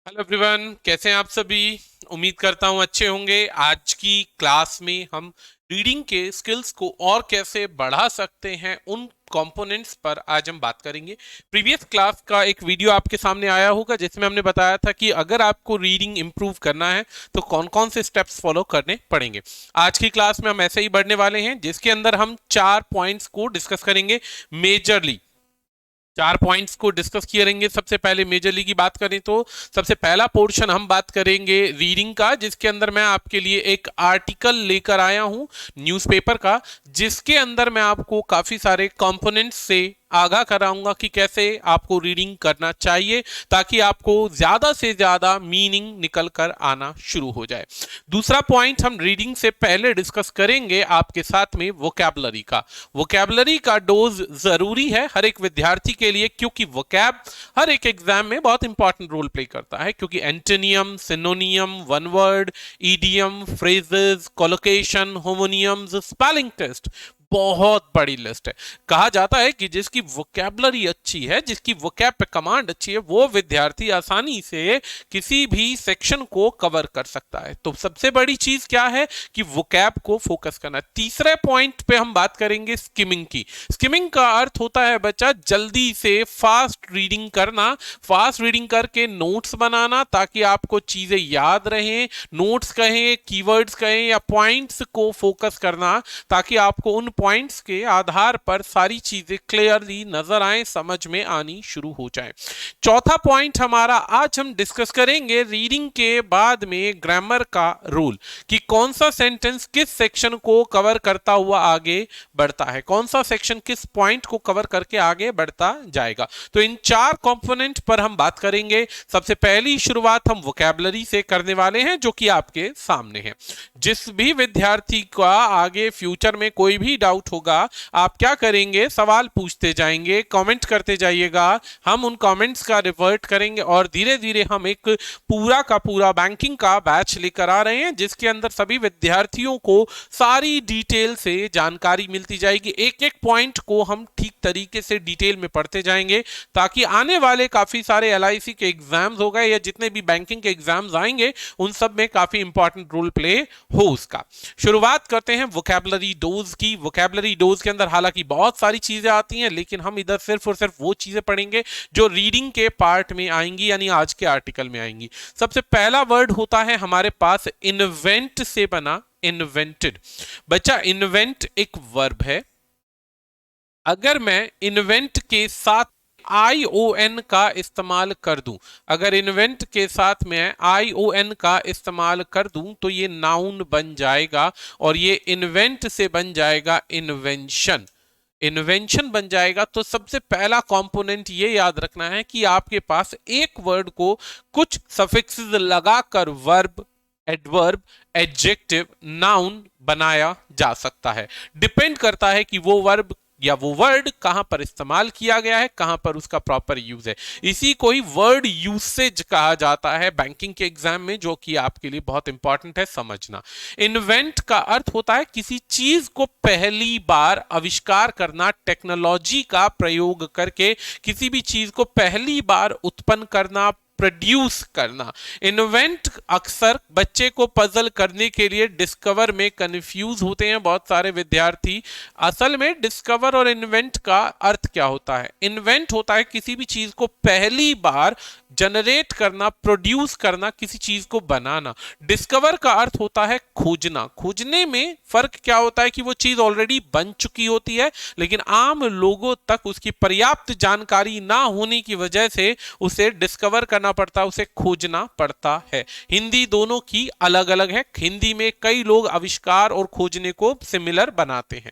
Hello everyone, कैसे हैं आप सभी। उम्मीद करता हूं अच्छे होंगे। आज की क्लास में हम रीडिंग के स्किल्स को और कैसे बढ़ा सकते हैं उन कंपोनेंट्स पर आज हम बात करेंगे। प्रीवियस क्लास का एक वीडियो आपके सामने आया होगा जिसमें हमने बताया था कि अगर आपको रीडिंग इंप्रूव करना है तो कौन कौन से स्टेप्स फॉलो करने पड़ेंगे। आज की क्लास में हम ऐसे ही बढ़ने वाले हैं जिसके अंदर हम 4 पॉइंट्स को डिस्कस करेंगे मेजरली। 4 पॉइंट्स को डिस्कस करेंगे। सबसे पहले मेजरली की बात करें तो सबसे पहला पोर्शन हम बात करेंगे रीडिंग का, जिसके अंदर मैं आपके लिए एक आर्टिकल लेकर आया हूं न्यूज़पेपर का, जिसके अंदर मैं आपको काफी सारे कंपोनेंट्स से आगाह कराऊंगा कि कैसे आपको रीडिंग करना चाहिए ताकि आपको ज्यादा से ज्यादा मीनिंग निकल कर आना शुरू हो जाए। दूसरा पॉइंट हम रीडिंग से पहले डिस्कस करेंगे आपके साथ में वोकैबुलरी का। वोकैबुलरी का डोज जरूरी है हर एक विद्यार्थी के लिए, क्योंकि वोकैब हर एक एग्जाम में बहुत इंपॉर्टेंट रोल प्ले करता है, क्योंकि antonym, synonym, one word, idiom, phrases, collocation, homonyms, spelling test, बहुत बड़ी लिस्ट है। कहा जाता है कि जिसकी वोकैबुलरी अच्छी है, जिसकी वोकैब पे कमांड अच्छी है, वो विद्यार्थी आसानी से किसी भी सेक्शन को कवर कर सकता है। तो सबसे बड़ी चीज क्या है कि वोकैब को फोकस करना। तीसरे पॉइंट पे हम बात करेंगे स्किमिंग की। स्किमिंग का अर्थ होता है बच्चा जल्दी से फास्ट रीडिंग करना, फास्ट रीडिंग करके नोट्स बनाना ताकि आपको चीजें याद रहें। नोट्स कहें, कीवर्ड्स कहें या पॉइंट्स को फोकस करना ताकि आपको उन पॉइंट्स के आधार पर सारी चीजें क्लियरली नजर आए, समझ में आनी शुरू हो जाए। चौथा पॉइंट हमारा आज हम डिस्कस करेंगे रीडिंग के बाद में ग्रामर का रोल, कि कौन सा सेंटेंस किस सेक्शन को कवर करता हुआ आगे बढ़ता है, कौन सा सेक्शन किस पॉइंट को कवर करके आगे बढ़ता जाएगा। तो इन 4 कंपोनेंट पर हम बात करेंगे। सबसे पहली शुरुआत हम वोकैबुलरी से करने वाले हैं जो कि आपके सामने है। जिस भी विद्यार्थी का आगे फ्यूचर में कोई भी डाउट होगा, आप क्या करेंगे, सवाल पूछते जाएंगे, कमेंट करते जाइएगा। हम उन कमेंट्स का रिवर्ट करेंगे और धीरे धीरे हम एक पूरा का पूरा बैंकिंग का बैच लेकर आ रहे हैं जिसके अंदर सभी विद्यार्थियों को सारी डिटेल से जानकारी मिलती जाएगी। एक एक पॉइंट को हम ठीक तरीके से डिटेल में पढ़ते जाएंगे ताकि आने वाले काफी सारे एलआईसी के एग्जाम्स हो गए या जितने भी बैंकिंग के एग्जाम्स आएंगे उन सब में काफी इंपॉर्टेंट रोल प्ले हो उसका। शुरुआत करते हैं वोकैबुलरी डोज की। वोकैबुलरी डोज के अंदर हालांकि बहुत सारी चीजें आती हैं, लेकिन हम इधर सिर्फ और सिर्फ वो चीजें पढ़ेंगे जो रीडिंग के पार्ट में आएंगी, यानी आज के आर्टिकल में आएंगी। सबसे पहला वर्ड होता है हमारे पास इन्वेंट से बना इन्वेंटेड। बच्चा, इन्वेंट एक वर्ब है। अगर मैं इन्वेंट के साथ ION का इस्तेमाल कर दूं, अगर इन्वेंट के साथ में ION का इस्तेमाल कर दूं तो ये नाउन बन जाएगा और ये इन्वेंट से बन जाएगा इन्वेंशन। इन्वेंशन बन जाएगा। तो सबसे पहला कंपोनेंट ये याद रखना है कि आपके पास एक वर्ड को कुछ सफिक्सेस लगाकर वर्ब, एडवर्ब, एडजेक्टिव, नाउन बनाया जा सकता है। डिपेंड करता है कि वो वर्ब या वो वर्ड कहां पर इस्तेमाल किया गया है, कहां पर उसका प्रॉपर यूज है। इसी को ही वर्ड यूसेज कहा जाता है बैंकिंग के एग्जाम में, जो कि आपके लिए बहुत इंपॉर्टेंट है समझना। इन्वेंट का अर्थ होता है किसी चीज को पहली बार आविष्कार करना, टेक्नोलॉजी का प्रयोग करके किसी भी चीज को पहली बार उत्पन्न करना, प्रोड्यूस करना। इन्वेंट अक्सर बच्चे को पजल करने के लिए डिस्कवर में कंफ्यूज होते हैं बहुत सारे विद्यार्थी। असल में डिस्कवर और इन्वेंट का अर्थ क्या होता है? इन्वेंट होता है किसी भी चीज को पहली बार जनरेट करना, प्रोड्यूस करना, किसी चीज को बनाना। डिस्कवर का अर्थ होता है खोजना। खोजने में फर्क क्या होता है कि वो चीज ऑलरेडी बन चुकी होती है, लेकिन आम लोगों तक उसकी पर्याप्त जानकारी ना होने की वजह से उसे डिस्कवर करना पड़ता है, उसे खोजना पड़ता है। हिंदी दोनों की अलग अलग है। हिंदी में कई लोग आविष्कार और खोजने को सिमिलर बनाते हैं।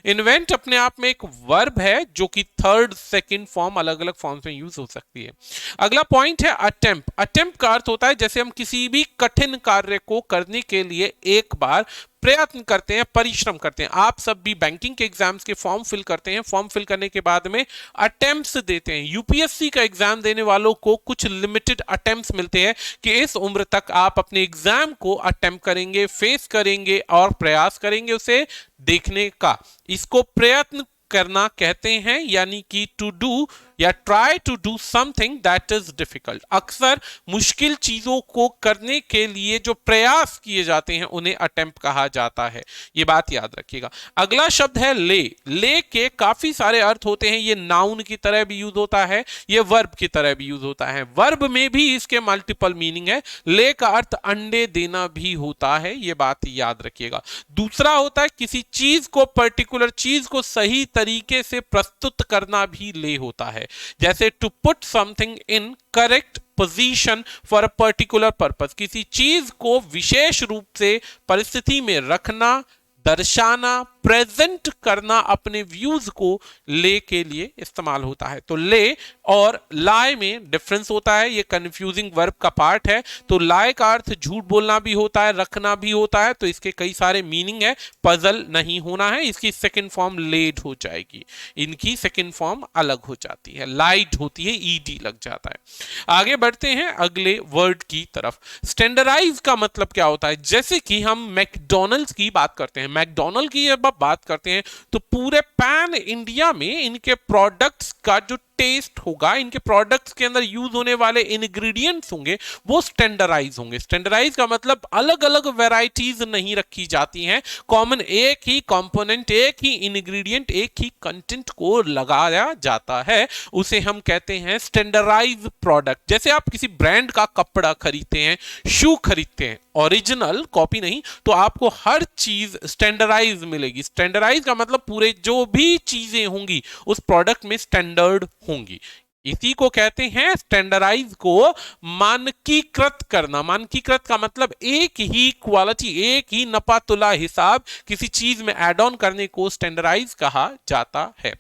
इन्वेंट अपने आप में एक वर्ब है जो कि थर्ड, सेकंड फॉर्म, अलग अलग फॉर्म्स में यूज हो सकती है। अगला पॉइंट है अटेम्प्ट। अटेम्प्ट का अर्थ होता है जैसे हम किसी भी कठिन कार्य को करने के लिए एक बार प्रयत्न करते हैं, परिश्रम करते हैं। आप सब भी बैंकिंग के एग्जाम्स के फॉर्म फिल करते हैं, फॉर्म फिल करने के बाद में अटेम्प्ट्स देते हैं। यूपीएससी का एग्जाम देने वालों को कुछ लिमिटेड अटेम्प्ट्स मिलते हैं कि इस उम्र तक आप अपने एग्जाम को अटेम्प्ट करेंगे, फेस करेंगे और प्रयास करेंगे उसे देखने का। इसको प्रयत्न करना कहते हैं, यानी कि टू डू या try to do something that is difficult. अक्सर मुश्किल चीजों को करने के लिए जो प्रयास किए जाते हैं उन्हें अटेम्प्ट कहा जाता है, ये बात याद रखिएगा। अगला शब्द है ले। ले के काफी सारे अर्थ होते हैं, ये नाउन की तरह भी यूज होता है, ये वर्ब की तरह भी यूज होता है। वर्ब में भी इसके मल्टीपल मीनिंग है। ले का अर्थ अंडे देना भी होता है, ये बात याद रखिएगा। दूसरा होता है किसी चीज को, पर्टिकुलर चीज को सही तरीके से प्रस्तुत करना भी ले होता है, जैसे to put something in correct position for a particular purpose. किसी चीज को विशेष रूप से परिस्थिति में रखना, दर्शाना, प्रेजेंट करना अपने व्यूज को ले के लिए इस्तेमाल होता है। तो ले और लाई में डिफरेंस होता है, ये कंफ्यूजिंग वर्ब का पार्ट है। तो लाई का अर्थ झूठ बोलना भी होता है, रखना भी होता है, तो इसके कई सारे मीनिंग है, पजल नहीं होना है। इसकी सेकंड फॉर्म लेड हो जाएगी, इनकी सेकंड फॉर्म अलग हो जाती है, लाइट होती है, ईडी लग जाता है। आगे बढ़ते हैं अगले वर्ड की तरफ। स्टैंडर्डाइज का मतलब क्या होता है? जैसे कि हम मैकडॉनल्ड्स की बात करते हैं, मैकडॉनल्ड की जब आप बात करते हैं तो पूरे पैन इंडिया में इनके प्रोडक्ट्स का जो टेस्ट होगा, इनके प्रोडक्ट्स के अंदर यूज होने वाले इंग्रेडिएंट्स होंगे, वो स्टैंडर्डाइज होंगे। स्टैंडर्डाइज का मतलब अलग अलग वैरायटीज नहीं रखी जाती हैं, कॉमन एक ही कंपोनेंट, एक ही इंग्रेडिएंट, एक ही कंटेंट को लगाया जाता है, उसे हम कहते हैं स्टैंडर्डाइज प्रोडक्ट। जैसे आप किसी ब्रांड का कपड़ा खरीदते हैं, शू खरीदते हैं, ओरिजिनल कॉपी नहीं, तो आपको हर चीज स्टैंडर्डाइज मिलेगी। स्टैंडर्डाइज का मतलब पूरे जो भी चीजें होंगी उस प्रोडक्ट में स्टैंडर्ड होंगी, इसी को कहते हैं स्टैंडर्डाइज को मानकीकृत करना। मानकीकृत का मतलब एक ही क्वालिटी, एक ही नपा तुला हिसाब किसी चीज में ऐड ऑन करने को स्टैंडर्डाइज कहा जाता है।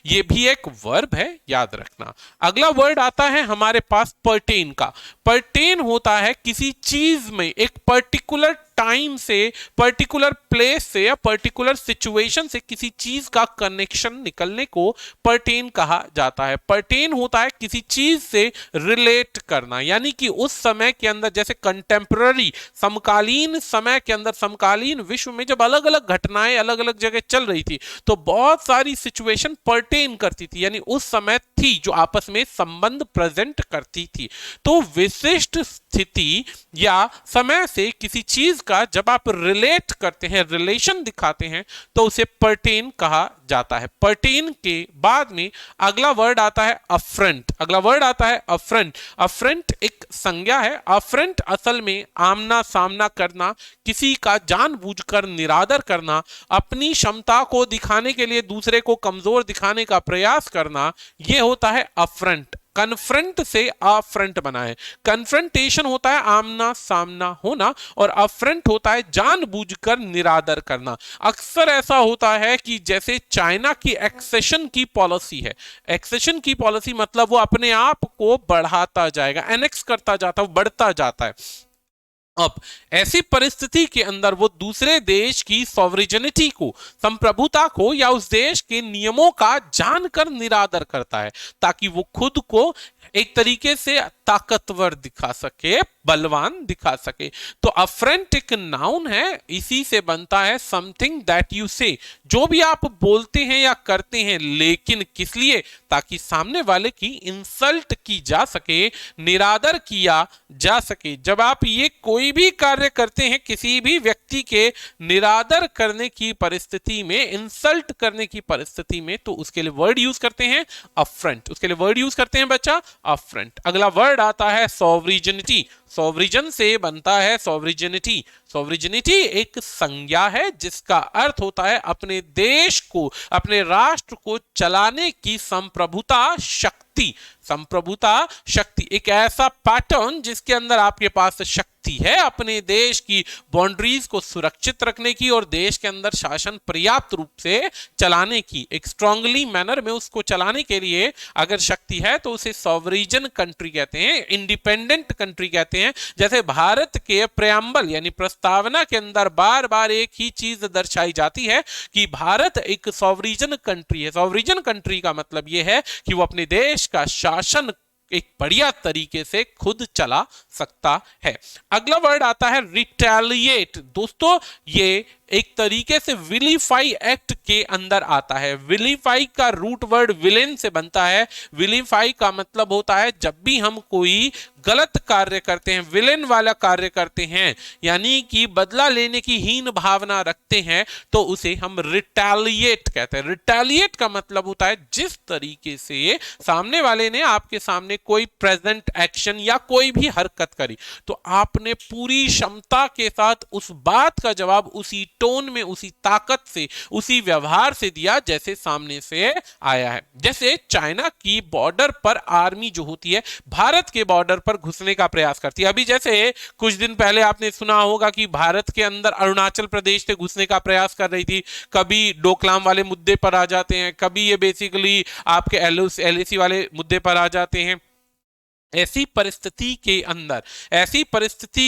यह भी एक वर्ब है, याद रखना। अगला वर्ड आता है हमारे पास पर्टेन का। पर्टेन होता है किसी चीज में एक पर्टिकुलर टाइम से, पर्टिकुलर प्लेस से या पर्टिकुलर सिचुएशन से किसी चीज का कनेक्शन निकलने को पर्टेन कहा जाता है। पर्टेन होता है किसी चीज से रिलेट करना, यानी कि उस समय के अंदर, जैसे कंटेम्पररी समकालीन समय के अंदर, समकालीन विश्व में जब अलग अलग घटनाएं अलग अलग जगह चल रही थी तो बहुत सारी सिचुएशन पर्टेन करती थी, यानी उस समय थी जो आपस में संबंध प्रेजेंट करती थी। तो विशिष्ट स्थिति या समय से किसी चीज का जब आप रिलेट करते हैं, रिलेशन दिखाते हैं, तो उसे पर्टेन कहा जाता है। पर्टेन के बाद में अगला वर्ड आता है अफ्रंट। अगला वर्ड आता है अफ्रंट। अफ्रंट एक संज्ञा है। अफ्रंट असल में आमना सामना करना, किसी का जानबूझकर निरादर करना, अपनी क्षमता को दिखाने के लिए दूसरे को कमजोर दिखाने का प्रयास करना, यह होता है अफ्रंट। कन्फ्रंट से अफ्रंट बना है। कन्फ्रंटेशन होता है आमना सामना होना और अफ्रंट होता है जानबूझकर निरादर करना। अक्सर ऐसा होता है कि जैसे चाइना की एक्सेशन की पॉलिसी है, एक्सेशन की पॉलिसी मतलब वो अपने आप को बढ़ाता जाएगा, एनेक्स करता जाता है, बढ़ता जाता है। अब ऐसी परिस्थिति के अंदर वो दूसरे देश की सॉवरेनिटी को, संप्रभुता को या उस देश के नियमों का जानकर निरादर करता है ताकि वो खुद को एक तरीके से ताकतवर दिखा सके, बलवान दिखा सके। तो अफ्रंट एक नाउन है, इसी से बनता है समथिंग दैट यू से, जो भी आप बोलते हैं या करते हैं, लेकिन किस लिए? ताकि सामने वाले की इंसल्ट की जा सके, निरादर किया जा सके। जब आप ये कोई भी कार्य करते हैं किसी भी व्यक्ति के निरादर करने की परिस्थिति में, इंसल्ट करने की परिस्थिति में, तो उसके लिए वर्ड यूज करते हैं अफ्रंट। उसके लिए वर्ड यूज करते हैं बच्चा अफ्रंट। अगला वर्ड आता है सॉवरेनिटी। सॉवरेन से बनता है सॉवरेनिटी। सॉवरेनिटी एक संज्ञा है जिसका अर्थ होता है अपने देश को, अपने राष्ट्र को चलाने की संप्रभुता शक्ति। संप्रभुता शक्ति एक ऐसा पैटर्न जिसके अंदर आपके पास शक्ति है अपने देश की बाउंड्रीज को सुरक्षित रखने की और देश के अंदर शासन पर्याप्त रूप से चलाने की, एक स्ट्रांगली मैनर में उसको चलाने के लिए अगर शक्ति है तो उसे सॉवरेन कंट्री कहते हैं, इंडिपेंडेंट कंट्री कहते हैं। जैसे भारत के प्रेम्बल यानी प्रस्तावना के अंदर बार बार एक ही चीज दर्शाई जाती है कि भारत एक सॉवरेन कंट्री है। सॉवरेन कंट्री का मतलब यह है कि वो अपने देश का शासन एक बढ़िया तरीके से खुद चला सकता है। अगला वर्ड आता है रिटेलिएट। दोस्तों ये एक तरीके से विलीफाई एक्ट के अंदर आता है। विलीफाई का रूट वर्ड विलेन से बनता है। विलीफाई का मतलब होता है जब भी हम कोई गलत कार्य करते हैं, विलेन वाला कार्य करते हैं, यानी कि बदला लेने की हीन भावना रखते हैं, तो उसे हम रिटेलिएट कहते हैं। रिटेलिएट का मतलब होता है जिस तरीके से सामने वाले ने आपके सामने कोई प्रेजेंट एक्शन या कोई भी हरकत करी, तो आपने पूरी क्षमता के साथ उस बात का जवाब उसी टोन में, उसी ताकत से, उसी व्यवहार से दिया जैसे सामने से आया है। जैसे चाइना की बॉर्डर पर आर्मी जो होती है भारत के बॉर्डर पर घुसने का प्रयास करती है। अभी जैसे कुछ दिन पहले आपने सुना होगा कि भारत के अंदर अरुणाचल प्रदेश से घुसने का प्रयास कर रही थी। कभी डोकलाम वाले मुद्दे पर आ जाते हैं, कभी ये बेसिकली आपके एलएसी वाले मुद्दे पर आ जाते हैं। ऐसी परिस्थिति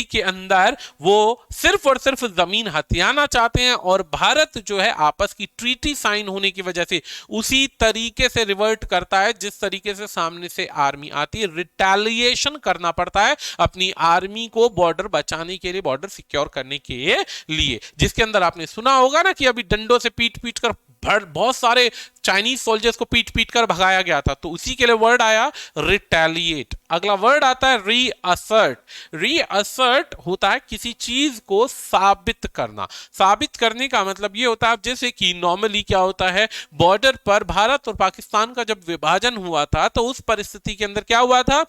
के अंदर वो सिर्फ और सिर्फ जमीन हथियाना चाहते हैं, और भारत जो है आपस की ट्रीटी साइन होने की वजह से उसी तरीके से रिवर्ट करता है जिस तरीके से सामने से आर्मी आती है। रिटेलिएशन करना पड़ता है अपनी आर्मी को बॉर्डर बचाने के लिए, बॉर्डर सिक्योर करने के लिए, जिसके अंदर आपने सुना होगा ना कि अभी डंडों से पीट पीट कर बहुत सारे चाइनीज सोल्जर्स को पीट पीट कर भगाया गया था, तो उसी के लिए वर्ड आया रिटेलिएट। अगला वर्ड आता है रीअसर्ट। रीअसर्ट होता है किसी चीज को साबित करना। साबित करने का मतलब ये होता है, जैसे कि नॉर्मली क्या होता है, बॉर्डर पर भारत और पाकिस्तान का जब विभाजन हुआ था तो उस परिस्थिति के अंदर क्या हुआ था,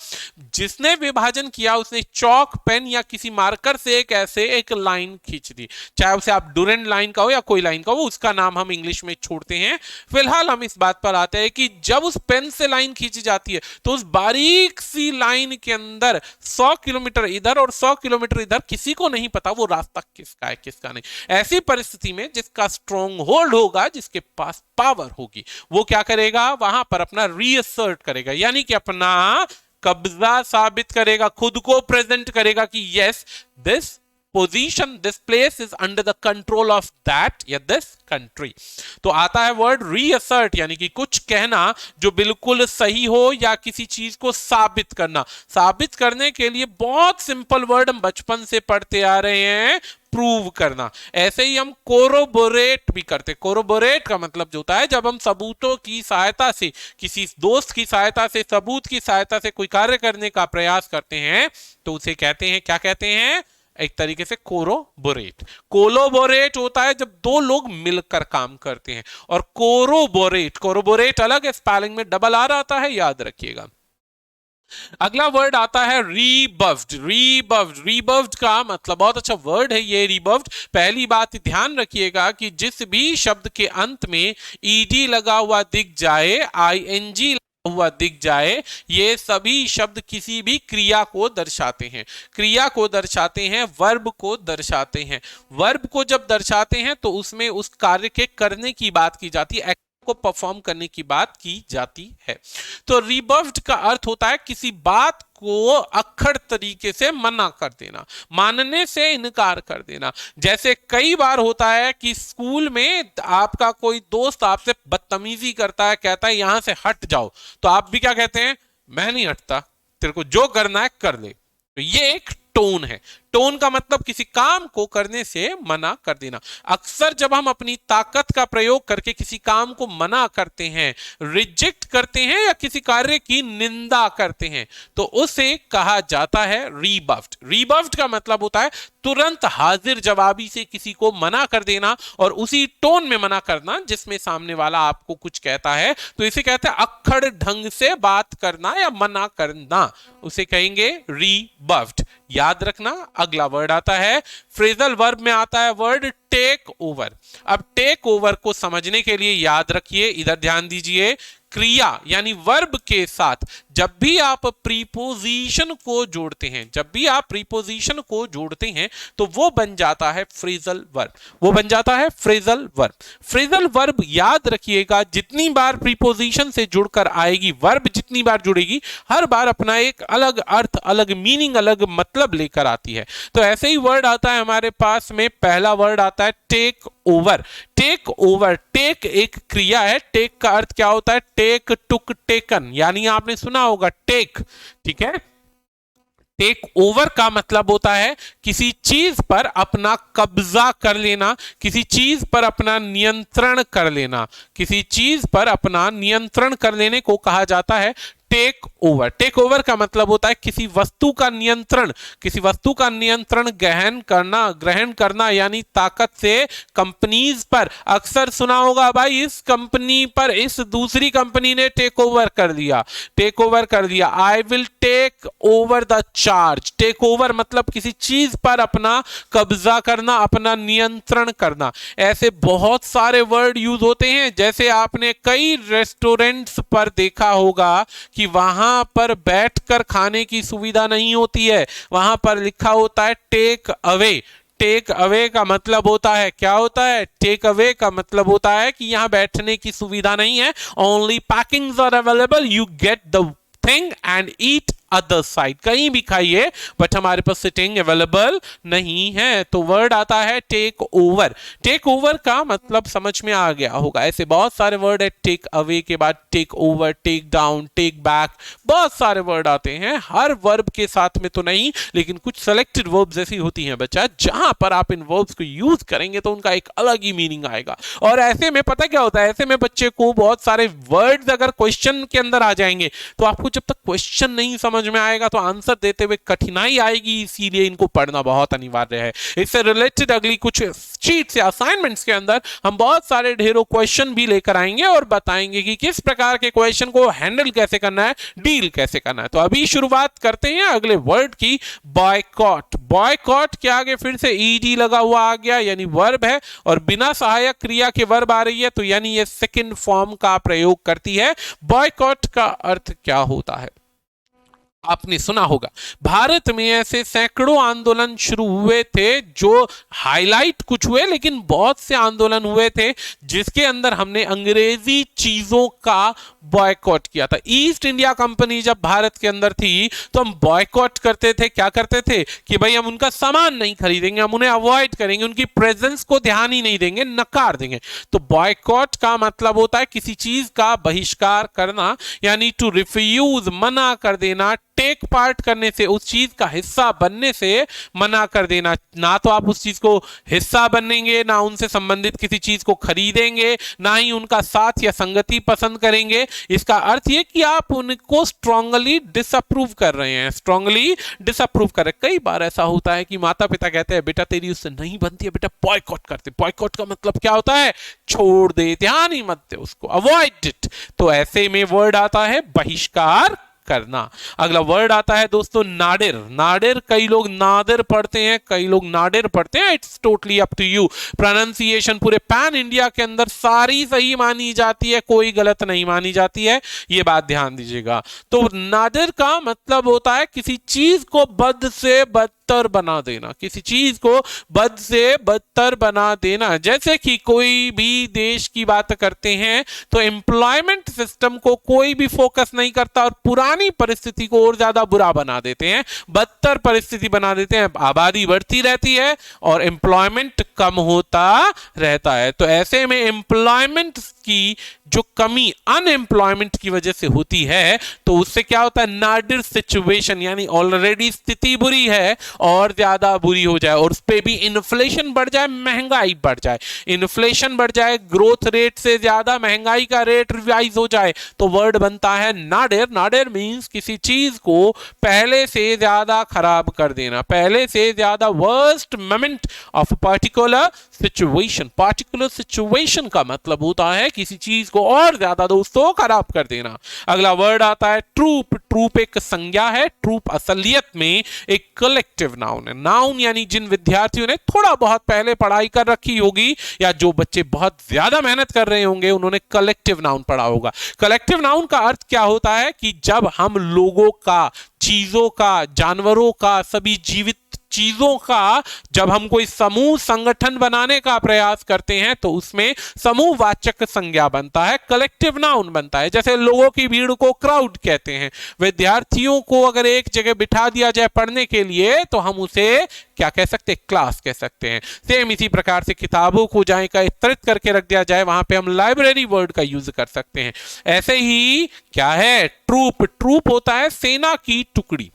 जिसने विभाजन किया उसने चौक पेन या किसी मार्कर से एक लाइन खींच दी, चाहे उसे आप डुरेंट लाइन का हो या कोई लाइन का हो, उसका नाम हम इंग्लिश में छोड़ते हैं। फिलहाल हम इस बात पर आते हैं कि जब उस पेन से लाइन खींची जाती है तो उस बारीक सी लाइन के अंदर 100 किलोमीटर इधर और 100 किलोमीटर इधर किसी को नहीं पता वो रास्ता किसका है किसका नहीं। ऐसी परिस्थिति में जिसका स्ट्रॉन्ग होल्ड होगा, जिसके पास पावर होगी, वो क्या करेगा, वहां पर अपना रीअसर्ट करेगा, यानी कि अपना कब्जा साबित करेगा, खुद को प्रेजेंट करेगा कि yes this position, this place is under the control of that या दिस कंट्री। तो आता है वर्ड रीअसर्ट, यानी कि कुछ कहना जो बिल्कुल सही हो या किसी चीज को साबित करना। साबित करने के लिए बहुत सिंपल वर्ड हम बचपन से पढ़ते आ रहे हैं, प्रूव करना। ऐसे ही हम कोरोबोरेट भी करते। कोरोबोरेट का मतलब जो होता है जब हम सबूतों की सहायता से, किसी दोस्त की सहायता से, सबूत की सहायता से कोई कार्य करने का प्रयास करते हैं तो उसे कहते हैं, क्या कहते हैं, एक तरीके से कोरोबोरेट। कोलोबोरेट होता है जब दो लोग मिलकर काम करते हैं, और कोरोबोरेट अलग है, स्पेलिंग में डबल आर आता है, याद रखिएगा। अगला वर्ड आता है रीबफ्ड। रीबफ्ड का मतलब बहुत अच्छा वर्ड है ये रीबफ्ड। पहली बात ध्यान रखिएगा कि जिस भी शब्द के अंत में ईडी लगा हुआ दिख जाए, आईएनजी हुआ दिख जाए, ये सभी शब्द किसी भी क्रिया को दर्शाते हैं। क्रिया को दर्शाते हैं, वर्ब को दर्शाते हैं। वर्ब को जब दर्शाते हैं तो उसमें उस कार्य के करने की बात की जाती है, को परफॉर्म करने की बात की जाती है। तो रिबफ्ड का अर्थ होता है किसी बात को अक्खड़ तरीके से मना कर देना, मानने से इनकार कर देना। जैसे कई बार होता है कि स्कूल में आपका कोई दोस्त आपसे बदतमीजी करता है, कहता है यहां से हट जाओ, तो आप भी क्या कहते हैं, मैं नहीं हटता, तेरे को जो करना है कर ले। तो ये एक टोन है। टोन का मतलब किसी काम को करने से मना कर देना। अक्सर जब हम अपनी ताकत का प्रयोग करके किसी काम को मना करते हैं, रिजेक्ट करते हैं या किसी कार्य की निंदा करते हैं, तो उसे कहा जाता है रीबफ्ड। रीबफ्ड का मतलब होता है तुरंत हाजिर जवाबी से किसी को मना कर देना, और उसी टोन में मना करना जिसमें सामने वाला आपको कुछ कहता है, तो इसे कहते हैं अक्खड़ ढंग से बात करना या मना करना, उसे कहेंगे रीबफ्ड। याद रखना। अगला वर्ड आता है फ्रेजल वर्ब में आता है वर्ड टेक ओवर। अब टेक ओवर को समझने के लिए याद रखिए, इधर ध्यान दीजिए, क्रिया यानी वर्ब के साथ जब भी आप प्रीपोजिशन को जोड़ते हैं, जब भी आप प्रीपोजिशन को जोड़ते हैं तो वो बन जाता है फ्रेजल वर्ब, वो बन जाता है फ्रेजल वर्ब। फ्रेजल वर्ब याद रखिएगा, जितनी बार प्रीपोजिशन से जुड़कर आएगी, वर्ब जितनी बार जुड़ेगी, हर बार अपना एक अलग अर्थ, अलग मीनिंग, अलग मतलब लेकर आती है। तो ऐसे ही वर्ड आता है हमारे पास में, पहला वर्ड आता है take over. Take over, take एक क्रिया है, टेक का अर्थ क्या होता है, टेक, टुक, टेकन, यानी आपने सुना होगा टेक, ठीक है, टेक ओवर का मतलब होता है किसी चीज पर अपना कब्जा कर लेना, किसी चीज पर अपना नियंत्रण कर लेना, किसी चीज पर अपना नियंत्रण कर लेने को कहा जाता है टेक ओवर। टेक ओवर का मतलब होता है किसी वस्तु का नियंत्रण, किसी वस्तु का नियंत्रण ग्रहण करना यानी ताकत से कंपनीज पर। अक्सर सुना होगा भाई इस कंपनी पर इस दूसरी कंपनी ने टेक ओवर कर दिया, टेक ओवर कर दिया। I will take over the charge. Take over मतलब किसी चीज पर अपना कब्जा करना, अपना नियंत्रण करना। ऐसे बहुत सारे वर्ड यूज होते हैं, जैसे आपने कई रेस्टोरेंट्स पर देखा होगा कि वहां पर बैठकर खाने की सुविधा नहीं होती है, वहां पर लिखा होता है टेक अवे। टेक अवे का मतलब होता है, क्या होता है? टेक अवे का मतलब होता है कि यहां बैठने की सुविधा नहीं है, only packings are available, you get the thing and eat other side. कहीं भी खाइए बट हमारे पास सिटिंग अवेलेबल नहीं है। तो वर्ड आता है टेक ओवर। टेक ओवर का मतलब समझ में आ गया होगा। ऐसे बहुत सारे वर्ड है, टेक अवे के बाद take over, take down, take back, बहुत सारे वर्ड आते हैं। हर वर्ब के साथ में तो नहीं, लेकिन कुछ सेलेक्टेड वर्ब्स ऐसी होती हैं बच्चा, जहां पर आप इन वर्ब्स को यूज करेंगे तो उनका एक अलग ही मीनिंग आएगा। और ऐसे में पता क्या होता है, ऐसे में बच्चे को बहुत सारे वर्ड्स अगर क्वेश्चन के अंदर आ जाएंगे तो आपको जब तक क्वेश्चन नहीं समझ में आएगा तो आंसर देते हुए कठिनाई आएगी, इसीलिए इनको पढ़ना बहुत अनिवार्य है। इससे रिलेटेड अगली कुछ शीट्स या असाइनमेंट्स के अंदर हम बहुत सारे ढेरों क्वेश्चन भी लेकर आएंगे और बताएंगे कि किस प्रकार के क्वेश्चन को हैंडल कैसे करना है, डील कैसे करना है। तो अभी शुरुआत करते हैं अगले वर्ड की, बॉयकॉट। बॉयकॉट के आगे फिर से ईडी लगा हुआ आ गया, यानी वर्ब है और बिना सहायक क्रिया के वर्ब आ रही है, तो यानी ये सेकंड फॉर्म का प्रयोग करती है। बॉयकॉट का अर्थ क्या होता है? आपने सुना होगा भारत में ऐसे सैकड़ों आंदोलन शुरू हुए थे, जो हाईलाइट कुछ हुए लेकिन बहुत से आंदोलन हुए थे जिसके अंदर हमने अंग्रेजी चीजों का बॉयकॉट किया था। ईस्ट इंडिया कंपनी जब भारत के अंदर थी तो हम बॉयकॉट करते थे। क्या करते थे कि भाई हम उनका सामान नहीं खरीदेंगे, हम उन्हें अवॉइड करेंगे, उनकी प्रेजेंस को ध्यान ही नहीं देंगे, नकार देंगे। तो बॉयकॉट का मतलब होता है किसी चीज का बहिष्कार करना, यानी टू रिफ्यूज, मना कर देना, टेक पार्ट करने से, उस चीज का हिस्सा बनने से मना कर देना। ना तो आप उस चीज को हिस्सा बनेंगे, ना उनसे संबंधित किसी चीज को खरीदेंगे, ना ही उनका साथ या संगति पसंद करेंगे। इसका अर्थ यह कि आप उनको स्ट्रांगली डिसअप्रूव कर रहे हैं, स्ट्रांगली डिसअप्रूव कर रहे हैं। कई बार ऐसा होता है कि माता पिता कहते हैं बेटा तेरी उससे नहीं बनती है, बेटा बॉयकॉट करते। बॉयकॉट का मतलब क्या होता है? छोड़ दे, ध्यान ही मत दे उसको, अवॉइड इट। तो ऐसे में वर्ड आता है बहिष्कार करना। अगला वर्ड आता है दोस्तों नाडिर। नाडिर, कई लोग नादिर पढ़ते हैं, कई लोग नाडिर पढ़ते हैं, it's totally up to you. Pronunciation पूरे पैन इंडिया के अंदर सारी सही मानी जाती है, कोई गलत नहीं मानी जाती है, ये बात ध्यान दीजिएगा। तो नाडिर का मतलब होता है किसी चीज को बद से बदतर बना देना, किसी चीज को बद से बदतर बना देना। जैसे कि कोई भी देश की बात करते हैं तो एम्प्लॉयमेंट सिस्टम को कोई भी फोकस नहीं करता और पुरानी परिस्थिति को और ज्यादा बुरा बना देते हैं, बदतर परिस्थिति बना देते हैं। आबादी बढ़ती रहती है और एम्प्लॉयमेंट कम होता रहता है। तो ऐसे में एम्प्लॉयमेंट की जो कमी अनएम्प्लॉयमेंट की वजह से होती है तो उससे क्या होता है? नाडिर सिचुएशन, यानी ऑलरेडी स्थिति बुरी है और ज्यादा बुरी हो जाए और उस पे भी इन्फ्लेशन बढ़ जाए, महंगाई बढ़ जाए, इन्फ्लेशन बढ़ जाए, ग्रोथ रेट से ज्यादा महंगाई का रेट रिवाइज हो जाए, तो वर्ड बनता है नाडिर। नाडिर मींस किसी चीज को पहले से ज्यादा खराब कर देना, पहले से ज्यादा worst moment of particular situation. Particular situation का मतलब होता है किसी चीज को और ज्यादा दोस्तों खराब कर देना। अगला वर्ड आता है ट्रूप। ट्रूप एक संज्ञा है। ट्रूप असलियत में एक कलेक्टिव नाउन है। नाउन यानी जिन विद्यार्थियों ने थोड़ा बहुत पहले पढ़ाई कर रखी होगी या जो बच्चे बहुत ज्यादा मेहनत कर रहे होंगे उन्होंने कलेक्टिव नाउन पढ़ा होगा। कलेक्टिव नाउन का अर्थ क्या होता है कि जब हम लोगों का, चीजों का, जानवरों का, सभी जीवित चीजों का जब हम कोई समूह संगठन बनाने का प्रयास करते हैं तो उसमें समूहवाचक संज्ञा बनता है, कलेक्टिव नाउन बनता है। जैसे लोगों की भीड़ को क्राउड कहते हैं। विद्यार्थियों को अगर एक जगह बिठा दिया जाए पढ़ने के लिए तो हम उसे क्या कह सकते हैं? क्लास कह सकते हैं। सेम इसी प्रकार से किताबों को जहां एकत्रित करके रख दिया जाए वहां पे हम लाइब्रेरी वर्ड का यूज कर सकते हैं। ऐसे ही क्या है? ट्रूप। ट्रूप होता है सेना की टुकड़ी।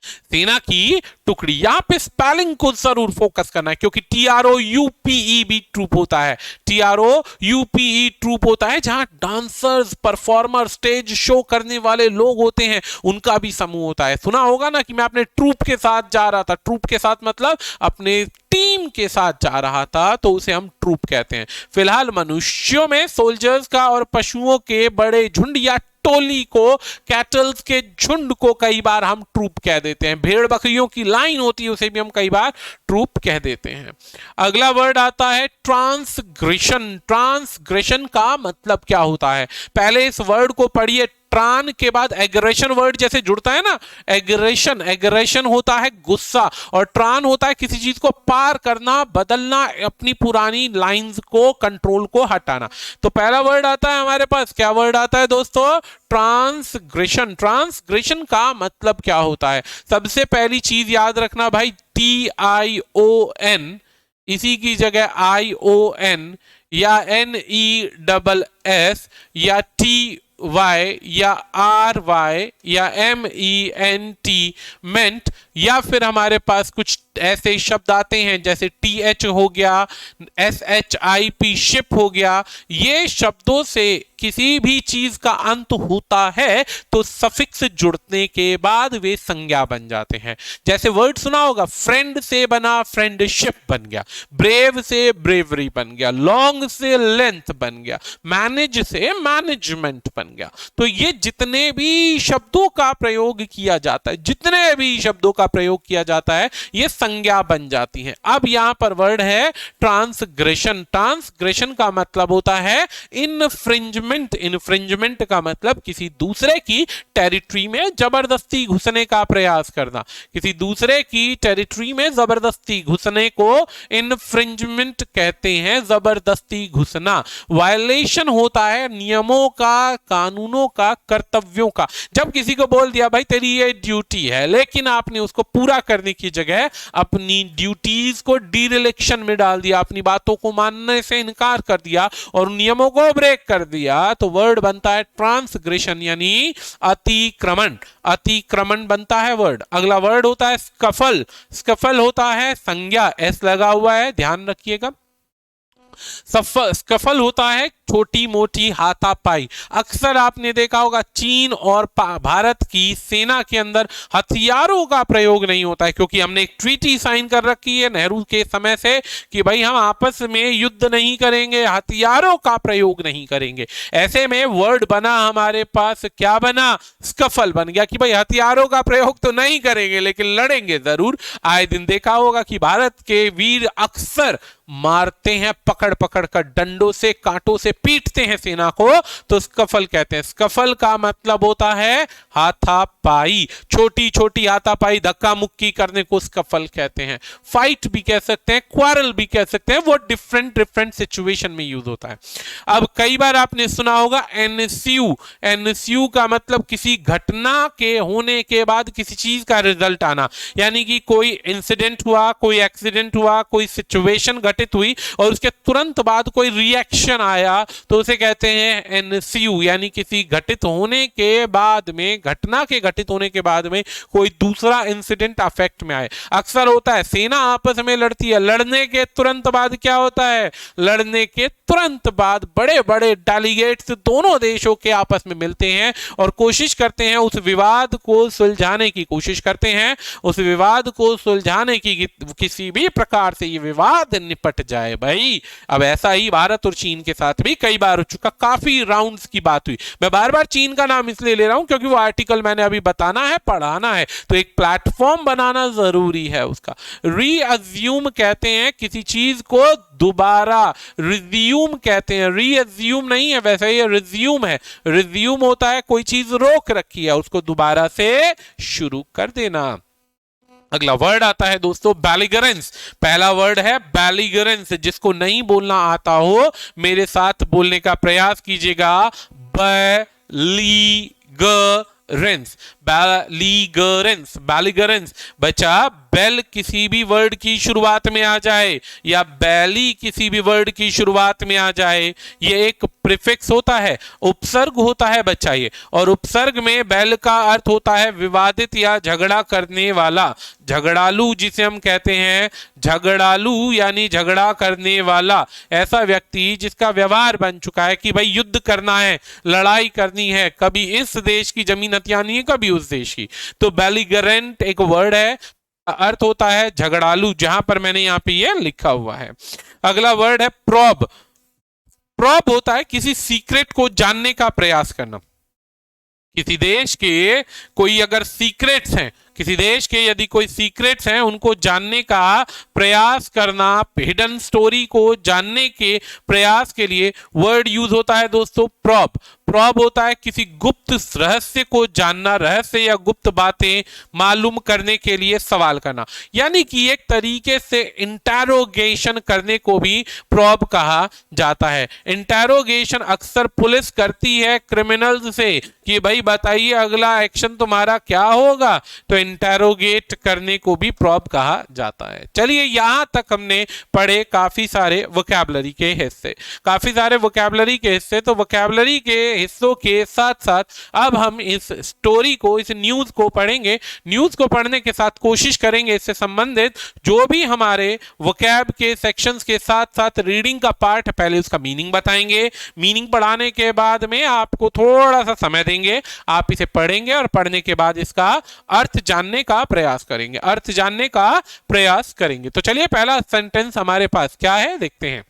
सेना की टुकड़ी। यहां पे स्पेलिंग को जरूर फोकस करना है क्योंकि TROUPE भी ट्रूप होता है, TROUPE ट्रूप होता है जहां डांसर्स, परफॉर्मर, स्टेज शो करने वाले लोग होते हैं, उनका भी समूह होता है। सुना होगा ना कि मैं अपने ट्रूप के साथ जा रहा था, ट्रूप के साथ मतलब अपने टीम के साथ जा रहा था, तो उसे हम ट्रूप कहते हैं। फिलहाल मनुष्यों में सोल्जर्स का और पशुओं के बड़े झुंड या टोली को, कैटल्स के झुंड को कई बार हम ट्रूप कह देते हैं। भेड़ बकरियों की लाइन होती है उसे भी हम कई बार ट्रूप कह देते हैं। अगला वर्ड आता है ट्रांसग्रेशन। ट्रांसग्रेशन का मतलब क्या होता है? पहले इस वर्ड को पढ़िए। ट्रान के बाद एग्रेशन वर्ड जैसे जुड़ता है ना, एग्रेशन, एग्रेशन होता है गुस्सा, और ट्रान होता है किसी चीज को पार करना, बदलना, अपनी पुरानी लाइंस को, कंट्रोल को हटाना। तो पहला वर्ड आता है हमारे पास, क्या वर्ड आता है दोस्तों? ट्रांसग्रेशन। ट्रांसग्रेशन का मतलब क्या होता है? सबसे पहली चीज याद रखना भाई, TION, इसी की जगह ION या NESS या TY या RY या MENT, मेंट, या फिर हमारे पास कुछ ऐसे शब्द आते हैं जैसे TH हो गया, SHIP, शिप हो गया। ये शब्दों से किसी भी चीज का अंत होता है तो सफिक्स जुड़ने के बाद वे संज्ञा बन जाते हैं। जैसे वर्ड सुना होगा, फ्रेंड से बना फ्रेंडशिप बन गया, ब्रेव से ब्रेवरी बन गया, लॉन्ग से लेंथ बन गया, मैनेज से मैनेजमेंट बन गया। तो ये जितने भी शब्दों का प्रयोग किया जाता है, जितने भी शब्दों का प्रयोग किया जाता है, ये संज्ञा बन जाती है। अब यहां पर वर्ड है ट्रांसग्रेशन। ट्रांसग्रेशन का मतलब होता है इनफ्रिंजमेंट। इनफ्रिंजमेंट का मतलब किसी दूसरे की टेरिटरी में जबरदस्ती घुसने का प्रयास करना। किसी दूसरे की टेरिटरी में जबरदस्ती घुसने को इनफ्रिंजमेंट कहते हैं, जबरदस्ती घुसना। वायलेशन होता है नियमों का, कानूनों का, कर्तव्यों का। जब किसी को बोल दिया भाई तेरी ये ड्यूटी है, लेकिन आपने उसको पूरा करने की जगह अपनी ड्यूटीज को डिरेलिक्शन में डाल दिया, अपनी बातों को मानने से इनकार कर दिया और नियमों को ब्रेक कर दिया, तो वर्ड बनता है ट्रांसग्रेशन यानी अतिक्रमण। अतिक्रमण बनता है वर्ड। अगला वर्ड होता है स्कफल। स्कफल होता है संज्ञा, एस लगा हुआ है, ध्यान रखिएगा। स्कफल होता है छोटी मोटी हाथापाई। अक्सर आपने देखा होगा चीन और भारत की सेना के अंदर हथियारों का प्रयोग नहीं होता है, क्योंकि हमने एक ट्रीटी साइन कर रखी है नेहरू के समय से कि भाई हम आपस में युद्ध नहीं करेंगे, हथियारों का प्रयोग नहीं करेंगे। ऐसे में वर्ड बना हमारे पास, क्या बना? स्कफल बन गया कि भाई हथियारों का प्रयोग तो नहीं करेंगे लेकिन लड़ेंगे जरूर। आए दिन देखा होगा कि भारत के वीर अक्सर मारते हैं, पकड़ पकड़ कर डंडों से, कांटों से पीटते हैं सेना को, तो स्कफल कहते हैं। स्कफल का मतलब होता है हाथापाई, छोटी छोटी हाथापाई, धक्का मुक्की करने को स्कफल कहते हैं। फाइट भी कह सकते हैं, क्वारल भी कह सकते हैं, वो डिफरेंट डिफरेंट सिचुएशन में यूज होता है। अब कई बार आपने सुना होगा एनएसयू। एनएसयू का मतलब किसी घटना के होने के बाद किसी चीज का रिजल्ट आना, यानी कि कोई इंसिडेंट हुआ, कोई एक्सीडेंट हुआ, कोई सिचुएशन घटित हुई और उसके तुरंत बाद कोई रिएक्शन आया, तो उसे कहते हैं एनसीयू, यानी किसी घटित होने के बाद में, घटना के घटित होने के बाद में कोई दूसरा इंसिडेंट अफेक्ट में आए। अक्सर होता है सेना आपस में लड़ती है, लड़ने के तुरंत बाद क्या होता है? लड़ने के तुरंत बाद बड़े बड़े डेलीगेट्स दोनों देशों के आपस में मिलते हैं और कोशिश करते हैं, उस विवाद को सुलझाने की कोशिश करते हैं, उस विवाद को सुलझाने की, किसी भी प्रकार से ये विवाद निपट जाए भाई। अब ऐसा ही भारत और चीन के साथ भी कई बार हो चुका, काफी राउंड्स की बात हुई। मैं बार बार चीन का नाम इसलिए ले रहा हूं क्योंकि वो आर्टिकल मैंने अभी बताना है, पढ़ाना है, तो एक प्लेटफॉर्म बनाना जरूरी है उसका। रीअज्यूम कहते हैं किसी चीज को दोबारा, रिज्यूम कहते हैं, रीअज्यूम नहीं है, वैसे ये रिज्यूम है। रिज्यूम होता है कोई चीज रोक रखी है उसको दोबारा से शुरू कर देना। अगला वर्ड आता है दोस्तों बेलिगरेंस। पहला वर्ड है बेलिगरेंस। जिसको नहीं बोलना आता हो मेरे साथ बोलने का प्रयास कीजिएगा, बेलिगरेंस। बैलिगरेंस, बैलिगरेंस बच्चा, बेल किसी भी वर्ड की शुरुआत में आ जाए या बैली किसी भी वर्ड की शुरुआत में आ जाए, ये एक प्रीफिक्स होता है, उपसर्ग होता है बच्चा ये, और उपसर्ग में बेल का अर्थ होता है विवादित या झगड़ा करने वाला, झगड़ालू जिसे हम कहते हैं, झगड़ालू यानी झगड़ा करने वाला, ऐसा व्यक्ति जिसका व्यवहार बन चुका है कि भाई युद्ध करना है, लड़ाई करनी है, कभी इस देश की जमीन हथियानी है, कभी उस देश की। तो बेलिगरेंट एक वर्ड है, अर्थ होता है झगड़ालू, जहां पर मैंने यहां पे ये लिखा हुआ है। अगला वर्ड है प्रोब। प्रोब होता है किसी सीक्रेट को जानने का प्रयास करना। किसी देश के कोई अगर सीक्रेट्स हैं, किसी देश के यदि कोई सीक्रेट्स हैं, उनको जानने का प्रयास करना, हिडन स्टोरी को जानने के प्रयास के लिए वर्ड यूज होता है दोस्तों प्रोब। प्रोब होता है किसी गुप्त रहस्य को जानना, रहस्य या गुप्त बातें मालूम करने के लिए सवाल करना, यानी कि एक तरीके से इंटेरोगेशन करने को भी प्रोब कहा जाता है। इंटेरोगेशन अक्सर पुलिस करती है क्रिमिनल से कि भाई बताइए अगला एक्शन तुम्हारा क्या होगा, तो इंटेरोगेट करने को भी प्रोब कहा जाता है। चलिए यहां तक हमने पढ़े काफी सारे वोकैबुलरी के हिस्से, काफी सारे वोकैबुलरी के हिस्से। तो वोकैबुलरी के हिस्सों के साथ साथ अब हम इस स्टोरी को, इस न्यूज को पढ़ेंगे। न्यूज को पढ़ने के साथ कोशिश करेंगे इससे संबंधित जो भी हमारे वोकैब के सेक्शंस के साथ साथ रीडिंग का पार्ट है, पहले उसका मीनिंग बताएंगे। मीनिंग पढ़ाने के बाद में आपको थोड़ा सा समय देंगे, आप इसे पढ़ेंगे और पढ़ने के बाद इसका अर्थ जानने का प्रयास करेंगे, अर्थ जानने का प्रयास करेंगे। तो चलिए पहला सेंटेंस हमारे पास क्या है देखते हैं।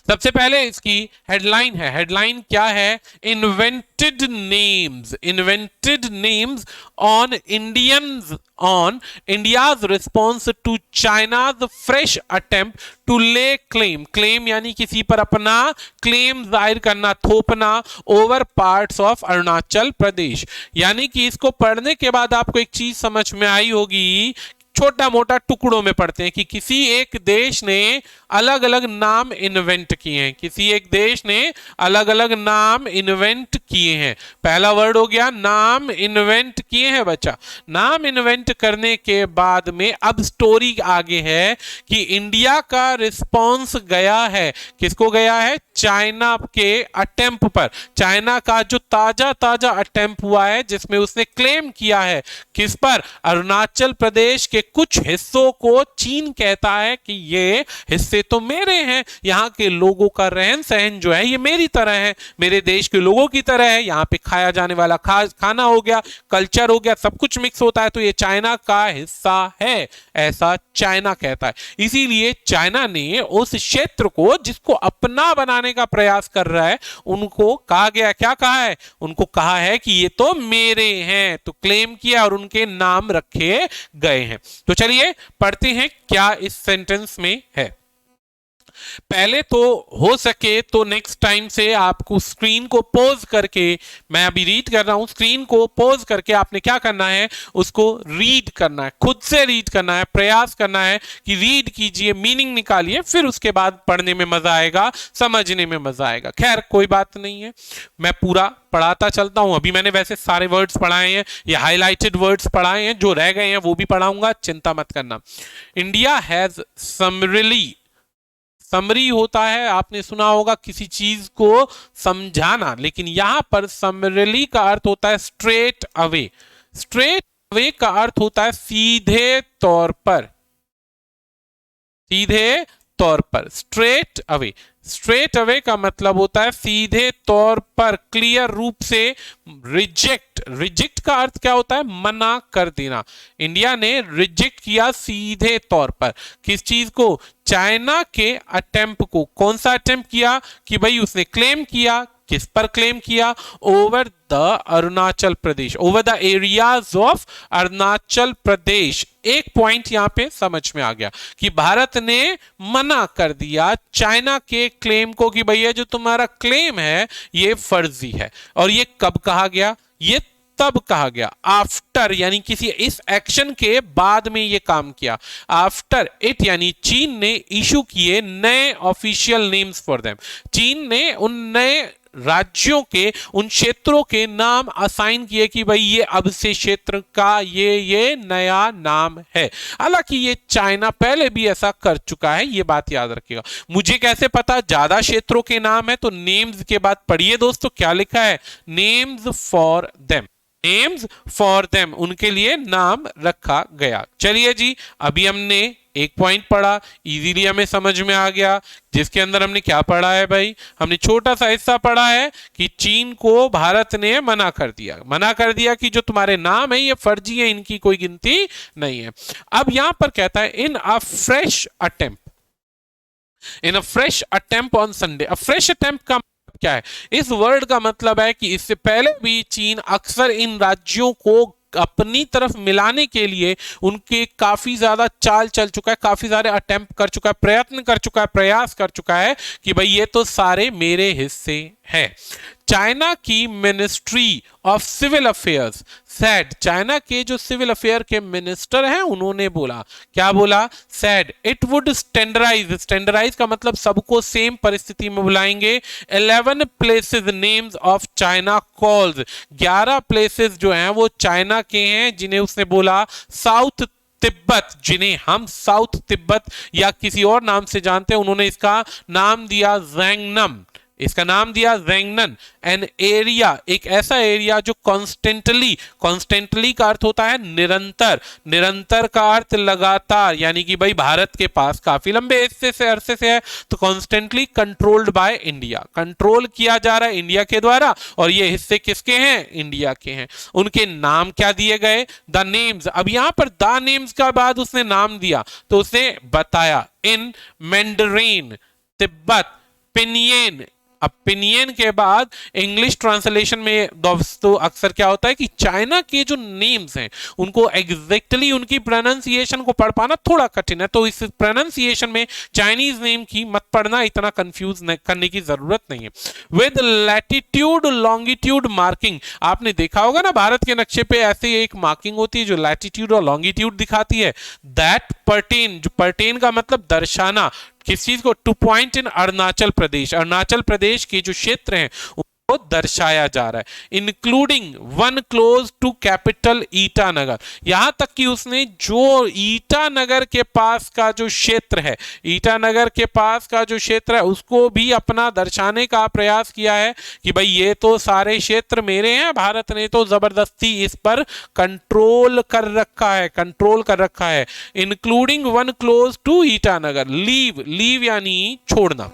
सबसे पहले इसकी हेडलाइन है। हेडलाइन क्या है? Invented names, invented names on Indians, on India's response to China's fresh attempt to lay claim. Claim यानी किसी पर अपना क्लेम जाहिर करना, थोपना, over parts of Arunachal Pradesh. यानी कि इसको पढ़ने के बाद आपको एक चीज समझ में आई होगी, छोटा मोटा टुकड़ों में पढ़ते हैं कि किसी एक देश ने अलग अलग नाम इन्वेंट किए हैं, किसी एक देश ने अलग अलग नाम इन्वेंट किए हैं। पहला वर्ड हो गया नाम इन्वेंट किए हैं बच्चा। नाम इन्वेंट करने के बाद में अब स्टोरी आगे है कि इंडिया का रिस्पॉन्स गया है, किसको गया है? चाइना के अटेम्प्ट पर। चाइना का जो ताजा ताजा अटेम्प्ट हुआ है जिसमें उसने क्लेम किया है किस पर? अरुणाचल प्रदेश के कुछ हिस्सों को चीन कहता है कि ये हिस्से तो मेरे हैं, यहाँ के लोगों का रहन सहन जो है ये मेरी तरह है, मेरे देश के लोगों की तरह है, यहाँ पे खाया जाने वाला खाना हो गया, कल्चर हो गया, सब कुछ मिक्स होता है, तो ये चाइना का हिस्सा है, ऐसा चाइना कहता है। इसीलिए चाइना ने उस क्षेत्र को जिसको अपना बनाने का प्रयास कर रहा है उनको कहा गया, क्या कहा है? उनको कहा है कि ये तो मेरे हैं, तो क्लेम किया और उनके नाम रखे गए हैं। तो चलिए पढ़ते हैं क्या इस सेंटेंस में है। पहले तो हो सके तो नेक्स्ट टाइम से आपको स्क्रीन को पॉज करके, मैं अभी रीड कर रहा हूं, स्क्रीन को पॉज करके आपने क्या करना है? उसको रीड करना है, खुद से रीड करना है, प्रयास करना है कि रीड कीजिए, मीनिंग निकालिए, फिर उसके बाद पढ़ने में मजा आएगा, समझने में मजा आएगा। खैर कोई बात नहीं है, मैं पूरा पढ़ाता चलता हूं। अभी मैंने वैसे सारे वर्ड्स पढ़ाए हैं, ये हाईलाइटेड वर्ड्स पढ़ाए हैं, जो रह गए हैं वो भी पढ़ाऊंगा, चिंता मत करना। इंडिया हैज समरिली, समरी होता है, आपने सुना होगा किसी चीज को समझाना, लेकिन यहां पर समरली का अर्थ होता है स्ट्रेट अवे। स्ट्रेट अवे का अर्थ होता है सीधे तौर पर, सीधे तौर पर, स्ट्रेट अवे। स्ट्रेट अवे का मतलब होता है सीधे तौर पर, क्लियर रूप से। रिजेक्ट, रिजेक्ट का अर्थ क्या होता है? मना कर देना। इंडिया ने रिजेक्ट किया सीधे तौर पर, किस चीज को? चाइना के अटेम्प्ट को। कौन सा अटेम्प्ट किया? कि भाई उसने क्लेम किया, किस पर क्लेम किया? Over the Arunachal Pradesh, over the areas of Arunachal Pradesh. एक पॉइंट यहां पे समझ में आ गया कि भारत ने मना कर दिया चाइना के क्लेम को कि भैया जो तुम्हारा क्लेम है ये फर्जी है। और ये कब कहा गया? ये तब कहा गया आफ्टर, यानी किसी इस एक्शन के बाद में ये काम किया। आफ्टर इट यानी चीन ने इशू किए नए ऑफिशियल नेम्स फॉर देम। चीन ने उन नए राज्यों के, उन क्षेत्रों के नाम असाइन किए कि भाई ये अब से क्षेत्र का ये नया नाम है। हालांकि ये चाइना पहले भी ऐसा कर चुका है, ये बात याद रखिएगा। मुझे कैसे पता ज्यादा क्षेत्रों के नाम है? तो नेम्स के बाद पढ़िए दोस्तों क्या लिखा है, names for them, names for them, उनके लिए नाम रखा गया। चलिए जी, अभी हमने एक पॉइंट पढ़ा, इजीली हमें समझ में आ गया, जिसके अंदर हमने क्या पढ़ा है भाई, हमने छोटा सा हिस्सा पढ़ा है कि चीन को भारत ने मना कर दिया कि जो तुम्हारे नाम है ये फर्जी है, इनकी कोई गिनती नहीं है। अब यहां पर कहता है in a fresh attempt on Sunday. A fresh attempt का क्या है? इस वर्ड का मतलब है कि इससे पहले भी चीन अक्सर इन राज्यों को अपनी तरफ मिलाने के लिए उनके काफी ज्यादा चाल चल चुका है, काफी सारे अटेम्प्ट कर चुका है, प्रयत्न कर चुका है, प्रयास कर चुका है कि भाई ये तो सारे मेरे हिस्से हैं। चाइना की ministry of civil affairs said, China के जो सिविल अफेयर के मिनिस्टर हैं उन्होंने बोला, क्या बोला? सेड इट वुड स्टैंडर्डाइज का मतलब सबको सेम परिस्थिति में बुलाएंगे। 11 places names of China calls, 11 places जो हैं वो चाइना के हैं जिन्हें उसने बोला साउथ तिब्बत, जिन्हें हम साउथ तिब्बत या किसी और नाम से जानते हैं। उन्होंने इसका नाम दिया ज़ैंगनम, इसका नाम दिया ज़ैंगनन। एन एरिया, एक ऐसा एरिया जो कॉन्स्टेंटली का अर्थ होता है निरंतर, निरंतर का अर्थ लगातार, यानी कि भाई भारत के पास काफी लंबे हिस्से से अरसे से है, तो constantly controlled by India, control किया जा रहा है इंडिया के द्वारा, और ये हिस्से किसके हैं? इंडिया के हैं। उनके नाम क्या दिए गए? The names. अब यहां पर द नेम्स का बाद उसने नाम दिया तो उसने बताया इन मैंडरीन, तिब्बत, पिनियन। अब पिनियन के बाद इंग्लिश ट्रांसलेशन में दोस्तों अक्सर क्या होता है कि चाइना के जो नेम्स हैं उनको एग्जैक्टली उनकी प्रोनाउंसिएशन को पढ़ पाना थोड़ा कठिन है, तो इस प्रोनाउंसिएशन में चाइनीज नेम की मत पढ़ना, इतना कंफ्यूज करने की जरूरत नहीं है। विद लैटिट्यूड लॉन्गिट्यूड मार्किंग, आपने देखा होगा ना भारत के नक्शे पे ऐसे एक मार्किंग होती है जो लैटिट्यूड और लॉन्गिट्यूड दिखाती है। दैट पर्टेन, जो पर्टेन का मतलब दर्शाना, किस चीज को? To point in Arunachal Pradesh, Arunachal Pradesh के जो क्षेत्र हैं को दर्शाया जा रहा है। Including one close to capital Itanagar, यहां तक कि उसने जो ईटानगर के पास का जो क्षेत्र है, ईटानगर के पास का जो क्षेत्र है उसको भी अपना दर्शाने का प्रयास किया है कि भाई ये तो सारे क्षेत्र मेरे हैं, भारत ने तो जबरदस्ती इस पर कंट्रोल कर रखा है, including one close to Itanagar. Leave यानी छोड़ना।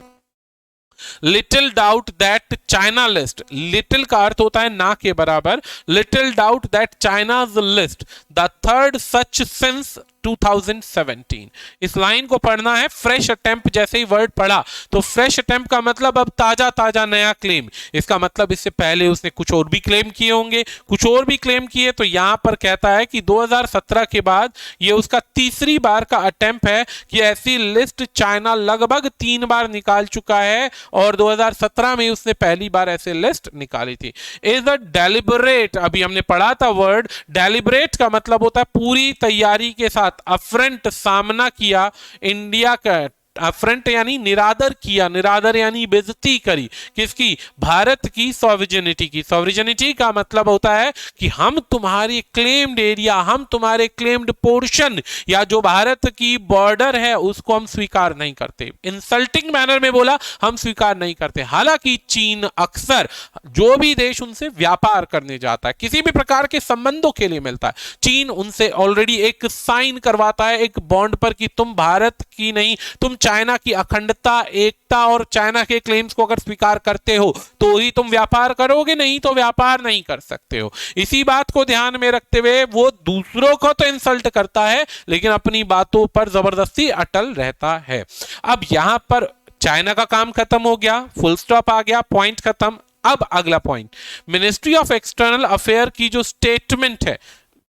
Little doubt that China list, little का अर्थ होता है ना के बराबर, little doubt that China's list the third such since 2017। इस लाइन को पढ़ना है फ्रेश अटेम्प्ट, जैसे ही वर्ड पढ़ा तो फ्रेश अटेम्प्ट का मतलब अब ताजा नया क्लेम, इसका मतलब इससे पहले उसने कुछ और भी क्लेम किए होंगे, कुछ और भी क्लेम किए, तो यहां पर कहता है कि 2017 के बाद ये उसका तीसरी बार का अटेम्प्ट है कि ऐसी लिस्ट चाइना लगभग 3 बार निकाल चुका है और 2017 में उसने पहली बार ऐसे लिस्ट निकाली थी। इज अ डेलिबरेट, अभी हमने पढ़ा था वर्ड डेलिबरेट का मतलब होता है पूरी तैयारी के साथ अफ्रंट, सामना किया इंडिया का, अफ्रंट यानी निरादर किया, निरादर यानी बेइज्जती करी, किसकी? भारत की सॉवरेनिटी की। सॉवरेनिटी का मतलब होता है कि हम तुम्हारी क्लेम्ड एरिया, हम तुम्हारे क्लेम्ड पोर्शन या जो भारत की बॉर्डर है उसको हम स्वीकार नहीं करते। इंसल्टिंग मैनर में बोला, हम स्वीकार नहीं करते। हालांकि चीन अक्सर जो भी देश उनसे व्यापार करने जाता है, किसी भी प्रकार के संबंधों के लिए मिलता है, चीन उनसे ऑलरेडी एक साइन करवाता है एक बॉन्ड पर कि तुम भारत की नहीं, तुम चाइना की अखंडता, एकता और चाइना के क्लेम्स को अगर स्वीकार करते हो तो ही तुम व्यापार करोगे, नहीं तो व्यापार नहीं कर सकते हो। इसी बात को ध्यान में रखते हुए वो दूसरों को तो इंसल्ट करता है लेकिन अपनी बातों पर जबरदस्ती अटल रहता है। अब यहां पर चाइना का काम खत्म हो गया, फुल स्टॉप आ गया, पॉइंट खत्म। अब अगला point, ministry of external affair की जो स्टेटमेंट है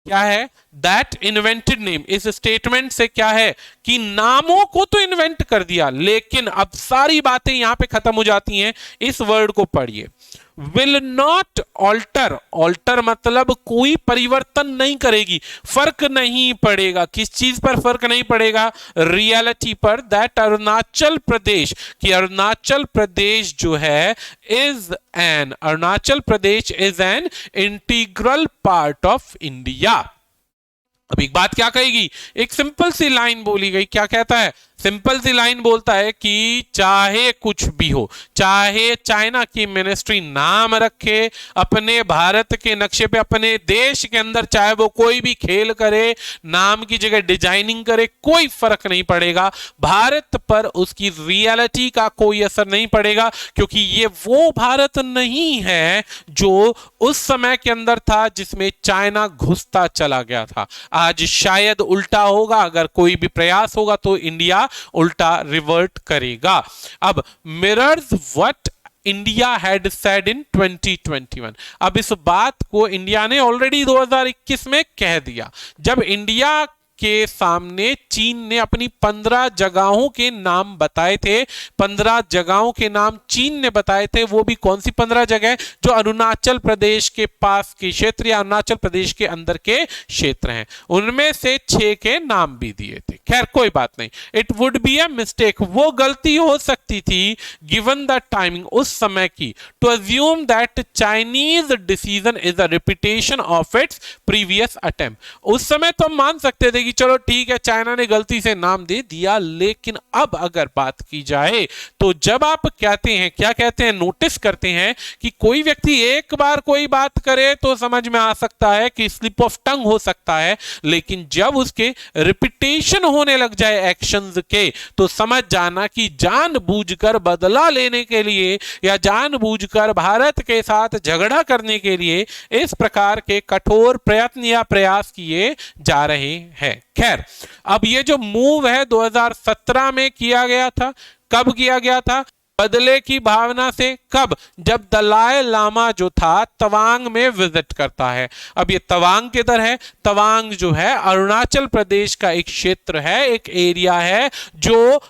क्या है? दैट इन्वेंटेड नेम, इस स्टेटमेंट से क्या है कि नामों को तो इन्वेंट कर दिया लेकिन अब सारी बातें यहां पे खत्म हो जाती हैं। इस वर्ड को पढ़िए, विल नॉट ऑल्टर, ऑल्टर मतलब कोई परिवर्तन नहीं करेगी, फर्क नहीं पड़ेगा। किस चीज पर फर्क नहीं पड़ेगा? रियलिटी पर, दैट अरुणाचल प्रदेश, कि अरुणाचल प्रदेश जो है Arunachal Pradesh is an integral part of India. अब एक बात क्या कहेगी, एक सिंपल सी लाइन बोली गई, क्या कहता है? सिंपल सी लाइन बोलता है कि चाहे कुछ भी हो, चाहे चाइना की मिनिस्ट्री नाम रखे अपने भारत के नक्शे पे, अपने देश के अंदर, चाहे वो कोई भी खेल करे, नाम की जगह डिजाइनिंग करे, कोई फर्क नहीं पड़ेगा, भारत पर उसकी रियलिटी का कोई असर नहीं पड़ेगा, क्योंकि ये वो भारत नहीं है जो उस समय के अंदर था जिसमें चाइना घुसता चला गया था। आज शायद उल्टा होगा, अगर कोई भी प्रयास होगा तो इंडिया उल्टा रिवर्ट करेगा। अब mirrors what India had said in 2021। अब इस बात को इंडिया ने ऑलरेडी 2021 में कह दिया, जब इंडिया के सामने चीन ने अपनी 15 जगहों के नाम बताए थे, 15 जगहों के नाम चीन ने बताए थे, वो भी कौन सी 15 जगह जो अरुणाचल प्रदेश के पास के क्षेत्र या अरुणाचल प्रदेश के अंदर के क्षेत्र हैं, उनमें से 6 के नाम भी दिए थे। खैर कोई बात नहीं, it would be a mistake, वो गलती हो सकती थी गिवन द टाइमिंग उस समय की, to assume that Chinese decision is a repetition of its previous attempt. उस समय तो हम मान सकते थे कि चलो ठीक है चाइना ने गलती से नाम दे दिया, लेकिन अब अगर बात की जाए तो जब आप कहते हैं, क्या कहते हैं, नोटिस करते हैं कि कोई व्यक्ति एक बार कोई बात करे तो समझ में आ सकता है कि स्लिप ऑफ टंग हो सकता है, लेकिन जब उसके रिपीटेशन होने लग जाए एक्शंस के, तो समझ जाना कि जानबूझकर बदला लेने के लिए या जानबूझकर भारत के साथ झगड़ा करने के लिए इस प्रकार के कठोर प्रयत्न या प्रयास किए जा रहे हैं। खैर, अब ये जो मूव है 2017 में किया गया था, कब किया गया था? बदले की भावना से। कब? जब दलाई लामा जो था तवांग में विजिट करता है। अब ये तवांग किधर है? तवांग जो है अरुणाचल प्रदेश का एक क्षेत्र है, एक एरिया है जो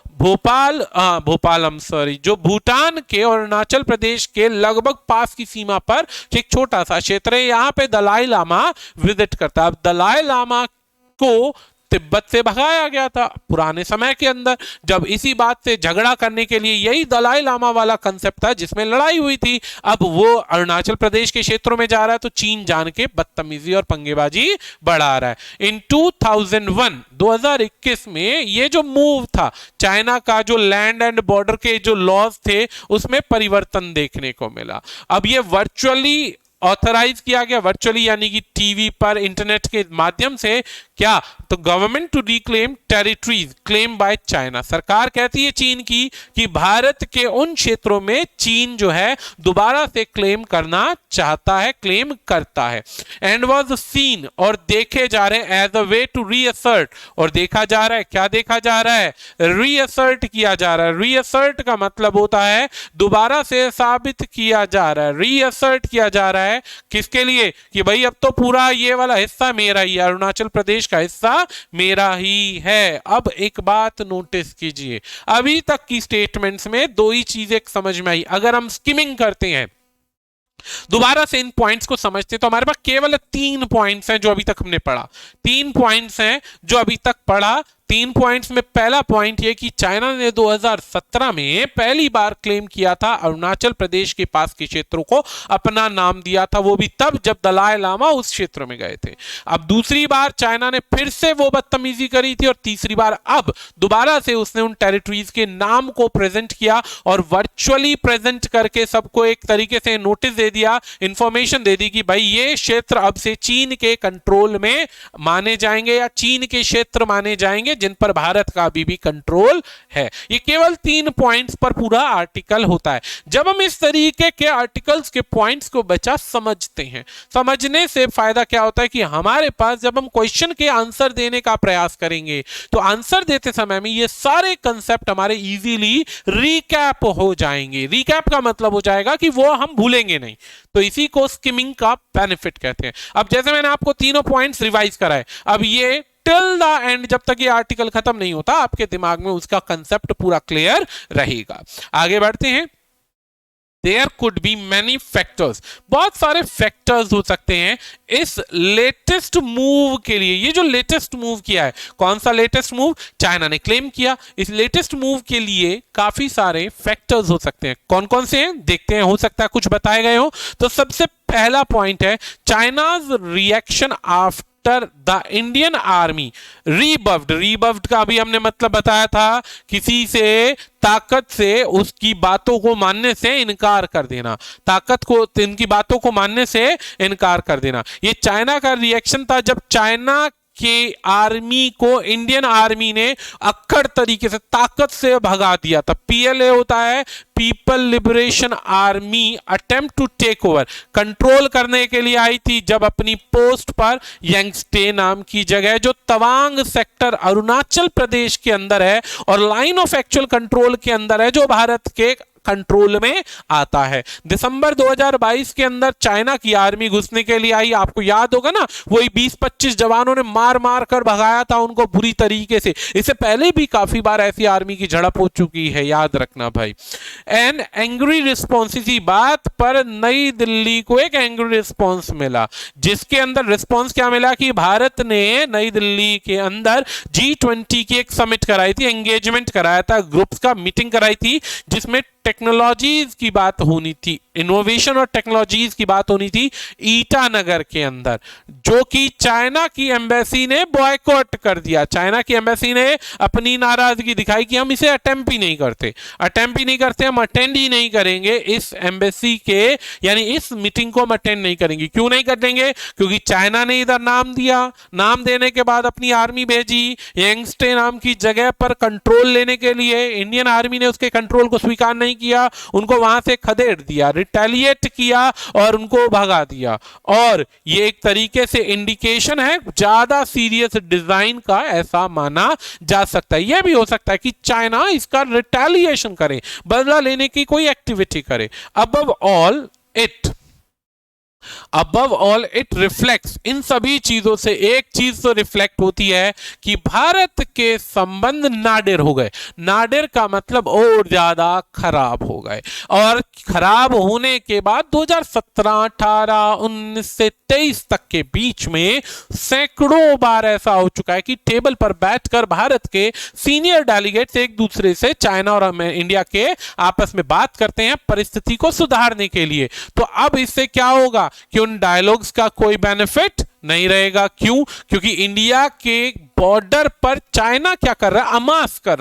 जो भूटान के और अरुणाचल प्रदेश के लगभग पास की सीमा पर एक छोटा सा क्षेत्र है। यहाँ पे दलाई लामा विजिट करता है। अब दलाई लामा को तिब्बत से भगाया गया था पुराने समय के अंदर, जब इसी बात से झगड़ा करने के लिए, यही दलाई लामा वाला कंसेप्ट था जिसमें लड़ाई हुई थी। अब वो अरुणाचल प्रदेश के क्षेत्रों में जा रहा है तो चीन जान के बदतमीजी और पंगेबाजी बढ़ा रहा है। इन 2021 में ये जो मूव था, चाइना का जो लैंड एंड बॉर्डर के जो लॉज थे उसमें परिवर्तन देखने को मिला। अब ये वर्चुअली ऑथराइज किया गया, वर्चुअली यानी कि टीवी पर, इंटरनेट के माध्यम से। क्या? तो government to reclaim territories claim by China. सरकार कहती है चीन की कि भारत के उन क्षेत्रों में चीन जो है दोबारा से क्लेम करना चाहता है, क्लेम करता है। एंड वाज सीन, और देखे जा रहे हैं एज अ वे टू रीअसर्ट, और देखा जा रहा है, क्या देखा जा रहा है? रीअसर्ट किया जा रहा है। रीअसर्ट का मतलब होता है दोबारा से साबित किया जा रहा है, रीअसर्ट किया जा रहा है। किसके लिए? कि भाई अब तो पूरा ये वाला हिस्सा मेरा ही है, अरुणाचल प्रदेश का हिस्सा मेरा ही है। अब एक बात नोटिस कीजिए, अभी तक की स्टेटमेंट्स में दो ही चीजें समझ में आई। अगर हम स्किमिंग करते हैं, दोबारा से इन पॉइंट्स को समझते हैं, तो हमारे पास केवल 3 पॉइंट्स हैं जो अभी तक हमने पढ़ा। 3 पॉइंट्स हैं जो अभी तक पढ़ा। 3 पॉइंट्स में पहला पॉइंट ये कि चाइना ने 2017 में पहली बार क्लेम किया था अरुणाचल प्रदेश के पास के क्षेत्रों को अपना नाम दिया था, वो भी तब जब दलाई लामा उस क्षेत्र में गए थे। अब दूसरी बार चाइना ने फिर से वो बदतमीजी करी थी, और तीसरी बार अब दोबारा से उसने उन टेरिटरीज के नाम को प्रेजेंट किया और वर्चुअली प्रेजेंट करके सबको एक तरीके से नोटिस दे दिया, इंफॉर्मेशन दे दी कि भाई ये क्षेत्र अब से चीन के कंट्रोल में माने जाएंगे या चीन के क्षेत्र माने जाएंगे जिन पर भारत का अभी भी कंट्रोल है। ये केवल 3 पॉइंट्स पर पूरा आर्टिकल होता है। जब हम इस तरीके के आर्टिकल्स के पॉइंट्स को बचा समझते हैं, समझने से फायदा क्या होता है कि हमारे पास जब हम क्वेश्चन के आंसर देने का प्रयास करेंगे तो आंसर देते समय में ये सारे कंसेप्ट हमारे इजीली रिकैप हो जाएंगे। रिकैप का मतलब हो जाएगा कि वो हम भूलेंगे नहीं, तो इसी को स्किमिंग का बेनिफिट कहते हैं। अब जैसे मैंने आपको तीनों पॉइंट्स रिवाइज कराए, अब ये टिल द एंड, जब तक ये आर्टिकल खत्म नहीं होता आपके दिमाग में उसका कंसेप्ट पूरा क्लियर रहेगा। आगे बढ़ते हैं, there could be many factors, बहुत सारे फैक्टर्स हो सकते हैं इस लेटेस्ट मूव के लिए। ये जो लेटेस्ट मूव किया है, कौन सा लेटेस्ट मूव? चाइना ने क्लेम किया। इस लेटेस्ट मूव के लिए काफी सारे फैक्टर्स हो सकते हैं। कौन कौन से हैं देखते हैं, हो सकता है कुछ बताए गए हो। तो सबसे पहला पॉइंट है China's reaction after the Indian army rebuffed का भी हमने मतलब बताया था, किसी से ताकत से उसकी बातों को मानने से इनकार कर देना, ताकत को इनकी बातों को मानने से इनकार कर देना। ये चाइना का रिएक्शन था जब चाइना के आर्मी को इंडियन आर्मी ने अक्खड़ तरीके से ताकत से भगा दिया था। पीएलए होता है, people liberation army, attempt to take over, control करने के लिए आई थी जब अपनी पोस्ट पर यंगस्टे नाम की जगह जो तवांग सेक्टर अरुणाचल प्रदेश के अंदर है और लाइन ऑफ एक्चुअल कंट्रोल के अंदर है, जो भारत के कंट्रोल में आता है। दिसंबर 2022 के अंदर चाइना की आर्मी घुसने के लिए आई, आपको याद होगा ना, वही 20-25 जवानों ने मार मार कर भगाया था उनको बुरी तरीके से। इससे पहले भी काफी बार ऐसी आर्मी की झड़प हो चुकी है, याद रखना भाई। एन एंग्री रिस्पॉन्स, इसी बात पर नई दिल्ली को एक एंग्री रिस्पॉन्स मिला, जिसके अंदर रिस्पॉन्स क्या मिला कि भारत ने नई दिल्ली के अंदर G20 की एक समिट कराई थी, एंगेजमेंट कराया था, ग्रुप्स का मीटिंग कराई थी, जिसमें टेक्नोलॉजीज की बात होनी थी, इनोवेशन और टेक्नोलॉजीज की बात होनी थी ईटानगर के अंदर, जो कि चाइना की एम्बेसी ने बॉयकॉट कर दिया। चाइना की एम्बेसी ने अपनी नाराजगी दिखाई कि हम इसे अटेम्प्ट ही नहीं करते, हम अटेंड ही नहीं करेंगे इस एम्बेसी के, यानी इस मीटिंग को हम अटेंड नहीं करेंगे। क्यों नहीं करेंगे? क्योंकि चाइना ने इधर नाम दिया, नाम देने के बाद अपनी आर्मी भेजी यंगस्टे नाम की जगह पर कंट्रोल लेने के लिए। इंडियन आर्मी ने उसके कंट्रोल को स्वीकार नहीं किया, उनको वहां से खदेड़ दिया, रिटेलिएट किया और उनको भगा दिया। और ये एक तरीके से इंडिकेशन है ज्यादा सीरियस डिजाइन का, ऐसा माना जा सकता है। यह भी हो सकता है कि चाइना इसका रिटेलिएशन करे, बदला लेने की कोई एक्टिविटी करे। अबव ऑल इट रिफ्लेक्ट्स, इन सभी चीजों से एक चीज तो रिफ्लेक्ट होती है कि भारत के संबंध नाडेर हो गए। नाडेर का मतलब और ज्यादा खराब हो गए, और खराब होने के बाद 2017, 18, 19 से 23 तक के बीच में सैकड़ों बार ऐसा हो चुका है कि टेबल पर बैठकर भारत के सीनियर डेलीगेट्स एक दूसरे से, चाइना और इंडिया के, आपस में बात करते हैं परिस्थिति को सुधारने के लिए। तो अब इससे क्या होगा कि उन डायलॉग्स का कोई बेनिफिट नहीं रहेगा। क्यों? क्योंकि इंडिया के बॉर्डर पर चाइना क्या कर रहा है? अमास कर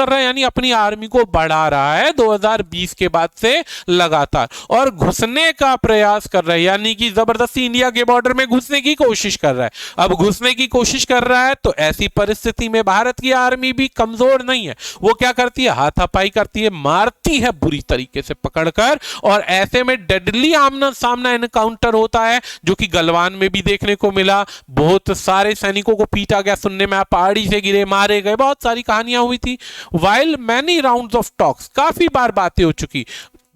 रहा है, यानी अपनी आर्मी को बढ़ा रहा है 2020 के बाद से लगातार, और घुसने का प्रयास कर रहा है, यानी कि जबरदस्ती इंडिया के बॉर्डर में घुसने की कोशिश कर रहा है। अब घुसने की कोशिश कर रहा है तो ऐसी परिस्थिति में भारत की आर्मी भी कमजोर नहीं है, वो क्या करती है? हाथापाई करती है, मारती है बुरी तरीके से पकड़कर, और ऐसे में डेडली आमना सामना एनकाउंटर होता है, जो कि गलवान में भी देखने को मिला। बहुत सारे सैनिकों को पीटा गया, सुनने में पहाड़ी से गिरे, मारे गए, बहुत सारी कहानियां हुई थी। While many rounds of talks, काफी बार बातें हो चुकी,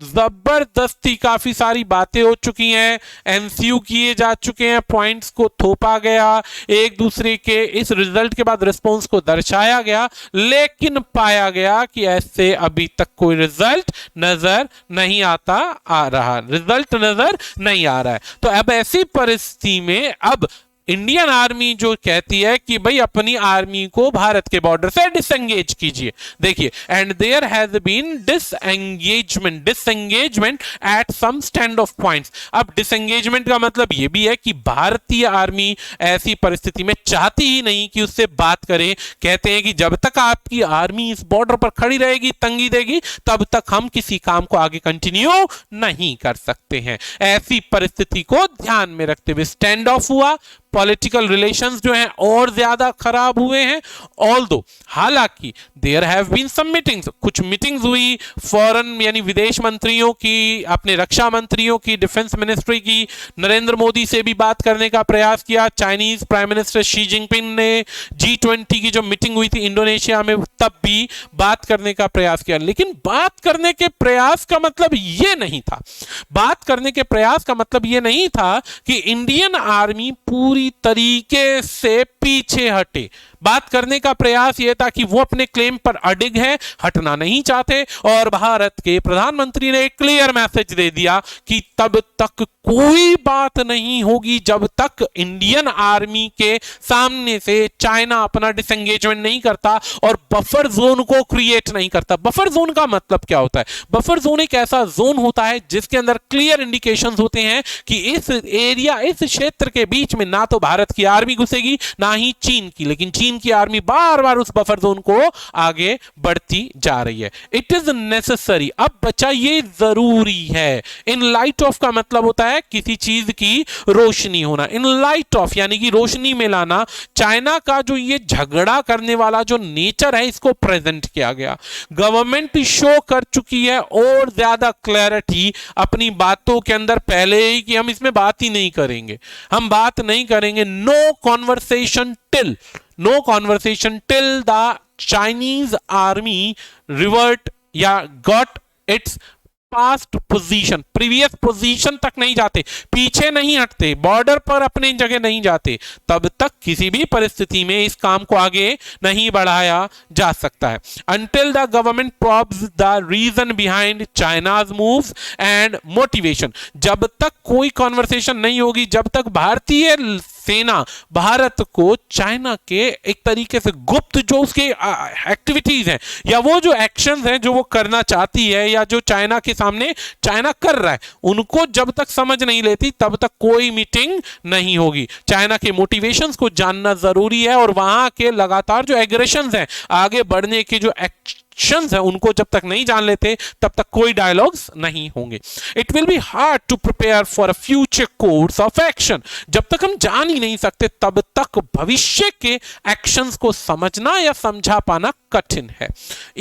जबरदस्ती काफी सारी बातें हो चुकी हैं, एमसीयू किए जा चुके हैं, पॉइंट्स को थोपा गया, एक दूसरे के इस रिजल्ट के बाद रिस्पॉन्स को दर्शाया गया, लेकिन पाया गया कि ऐसे अभी तक कोई रिजल्ट नजर नहीं आ रहा है। तो अब ऐसी परिस्थिति में अब इंडियन आर्मी जो कहती है कि भाई अपनी आर्मी को भारत के बॉर्डर से डिसएंगेज कीजिए। देखिए, and there has been disengagement at some stand off points. अब डिसएंगेजमेंट का मतलब यह भी है कि भारतीय आर्मी ऐसी परिस्थिति में चाहती ही नहीं कि उससे बात करें। कहते हैं कि जब तक आपकी आर्मी इस बॉर्डर पर खड़ी रहेगी, तंगी देगी, तब तक हम किसी काम को आगे कंटिन्यू नहीं कर सकते हैं। ऐसी परिस्थिति को ध्यान में रखते हुए स्टैंड ऑफ हुआ, पॉलिटिकल रिलेशंस जो हैं और ज्यादा खराब हुए हैं। ऑल्दो, हालांकि there have been some meetings, कुछ मीटिंग्स हुई फॉरेन यानी विदेश मंत्रियों की, अपने रक्षा मंत्रियों की, डिफेंस मिनिस्ट्री की, नरेंद्र मोदी से भी बात करने का प्रयास किया। Chinese prime minister Xi Jinping ने G20 की जो मीटिंग हुई थी इंडोनेशिया में, तब भी बात करने का प्रयास किया। लेकिन बात करने के प्रयास का मतलब ये नहीं था, बात करने के प्रयास का मतलब ये नहीं था कि इंडियन आर्मी पूरी तरीके से पीछे हटे। बात करने का प्रयास यह था कि वो अपने क्लेम पर अडिग है, हटना नहीं चाहते, और भारत के प्रधानमंत्री ने एक क्लियर मैसेज दे दिया कि तब तक कोई बात नहीं होगी जब तक इंडियन आर्मी के सामने से चाइना अपना डिसएंगेजमेंट नहीं करता और बफर जोन को क्रिएट नहीं करता। बफर जोन का मतलब क्या होता है? बफर जोन एक ऐसा जोन होता है जिसके अंदर क्लियर इंडिकेशंस होते हैं कि इस एरिया, इस क्षेत्र के बीच में ना तो भारत की आर्मी घुसेगी ना ही चीन की, लेकिन चीन की आर्मी बार बार उस बफर जोन को आगे बढ़ती जा रही है। इट इज नेसेसरी, अब बच्चा ये जरूरी है। इन लाइट ऑफ का मतलब होता है किसी चीज की रोशनी होना। इन लाइट ऑफ यानी कि रोशनी में लाना। चाइना का जो ये झगड़ा करने वाला जो नेचर है इसको प्रेजेंट किया गया। गवर्नमेंट शो कर चुकी है और ज्यादा क्लैरिटी अपनी बातों के अंदर पहले ही कि हम इसमें बात ही नहीं करेंगे, हम बात नहीं करेंगे। No conversation till the Chinese army revert या got its past position, previous position तक नहीं जाते, पीछे नहीं हटते, बॉर्डर पर अपने जगह नहीं जाते, तब तक किसी भी परिस्थिति में इस काम को आगे नहीं बढ़ाया जा सकता है। Until the government probes the reason behind China's moves and motivation, जब तक कोई कॉन्वर्सेशन नहीं होगी, जब तक भारतीय सेना भारत को चाइना के एक तरीके से गुप्त जो उसके एक्टिविटीज हैं या वो जो एक्शंस हैं जो वो करना चाहती है या जो चाइना के सामने चाइना कर रहा है, उनको जब तक समझ नहीं लेती तब तक कोई मीटिंग नहीं होगी। चाइना के मोटिवेशंस को जानना जरूरी है और वहां के लगातार जो एग्रेशंस हैं, आगे बढ़ने के जो एक्शंस है, उनको जब तक नहीं जान लेते तब तक कोई डायलॉग्स नहीं होंगे। It will be hard to prepare for a future course of action, जब तक हम जान ही नहीं सकते तब तक भविष्य के एक्शंस को समझना या समझा पाना कठिन है।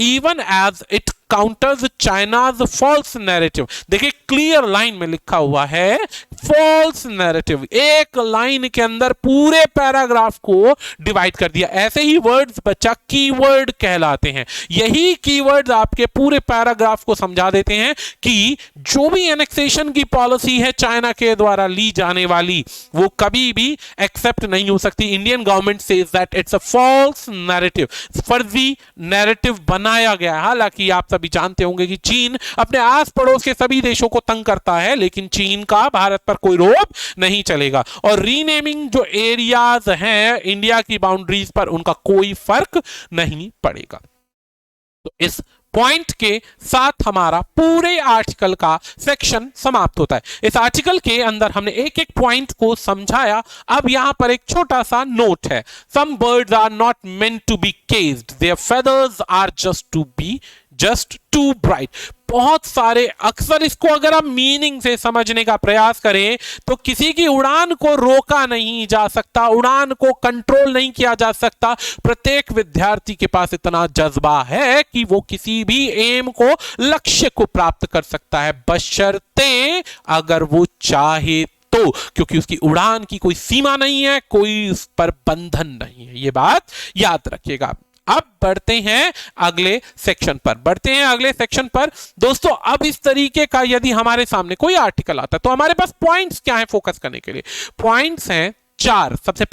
Even as it counters China's false narrative, देखिए क्लियर लाइन में लिखा हुआ है फॉल्स नैरेटिव, एक लाइन के अंदर पूरे पैराग्राफ को डिवाइड कर दिया। ऐसे ही वर्ड्स बच्चा कीवर्ड कहलाते हैं, यही कीवर्ड्स आपके पूरे पैराग्राफ को समझा देते हैं कि जो भी एनेक्सेशन की पॉलिसी है चाइना के द्वारा ली जाने वाली, वो कभी भी एक्सेप्ट नहीं हो सकती। Indian government says that it's a false narrative, फर्जी नैरेटिव बनाया गया है। हालांकि आप सभी जानते होंगे कि चीन अपने आस पड़ोस के सभी देशों को तंग करता है, लेकिन चीन का भारत पर कोई रोक नहीं चलेगा और रीनेमिंग जो एरियाज हैं इंडिया की बाउंड्रीज पर, उनका कोई फर्क नहीं पड़ेगा। तो इस पॉइंट के साथ हमारा पूरे आर्टिकल का सेक्शन समाप्त होता है। इस आर्टिकल के अंदर हमने एक एक पॉइंट को समझाया। अब यहां पर एक छोटा सा नोट है, some birds are not meant to be caged, their feathers are just too bright. बहुत सारे अक्सर इसको अगर हम मीनिंग से समझने का प्रयास करें तो किसी की उड़ान को रोका नहीं जा सकता, उड़ान को कंट्रोल नहीं किया जा सकता। प्रत्येक विद्यार्थी के पास इतना जज्बा है कि वो किसी भी एम को, लक्ष्य को प्राप्त कर सकता है, बशर्ते अगर वो चाहे तो, क्योंकि उसकी उड़ान की कोई सीमा नहीं है, कोई उस पर बंधन नहीं है। ये बात याद रखिएगा। अब बढ़ते हैं अगले सेक्शन पर। दोस्तों अब इस तरीके का यदि हमारे सामने कोई आर्टिकल आता है तो हमारे पास पॉइंट्स क्या है फोकस करने के लिए? पॉइंट्स हैं 4। सबसे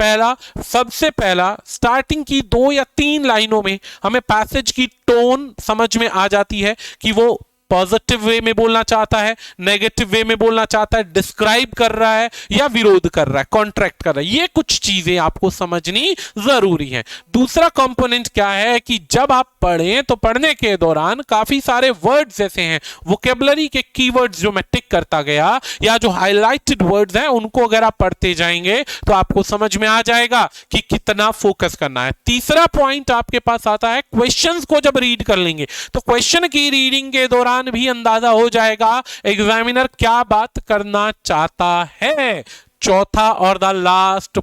पहला स्टार्टिंग की 2 या 3 लाइनों में हमें पैसेज की टोन समझ में आ जाती है कि वो पॉजिटिव वे में बोलना चाहता है, नेगेटिव वे में बोलना चाहता है, डिस्क्राइब कर रहा है या विरोध कर रहा है, कॉन्ट्रैक्ट कर रहा है। ये कुछ चीजें आपको समझनी जरूरी है। दूसरा कंपोनेंट क्या है कि जब आप पढ़ें तो पढ़ने के दौरान काफी सारे वर्ड्स ऐसे हैं, वोकेबलरी के कीवर्ड्स जो मैं टिक करता गया या जो हाईलाइटेड वर्ड्स हैं उनको अगर आप पढ़ते जाएंगे तो आपको समझ में आ जाएगा कि कितना फोकस करना है। तीसरा पॉइंट आपके पास आता है क्वेश्चंस को जब रीड कर लेंगे तो क्वेश्चन की रीडिंग के दौरान भी अंदाजा हो जाएगा एग्जामिनर क्या बात करना चाहता है। चौथा और द लास्ट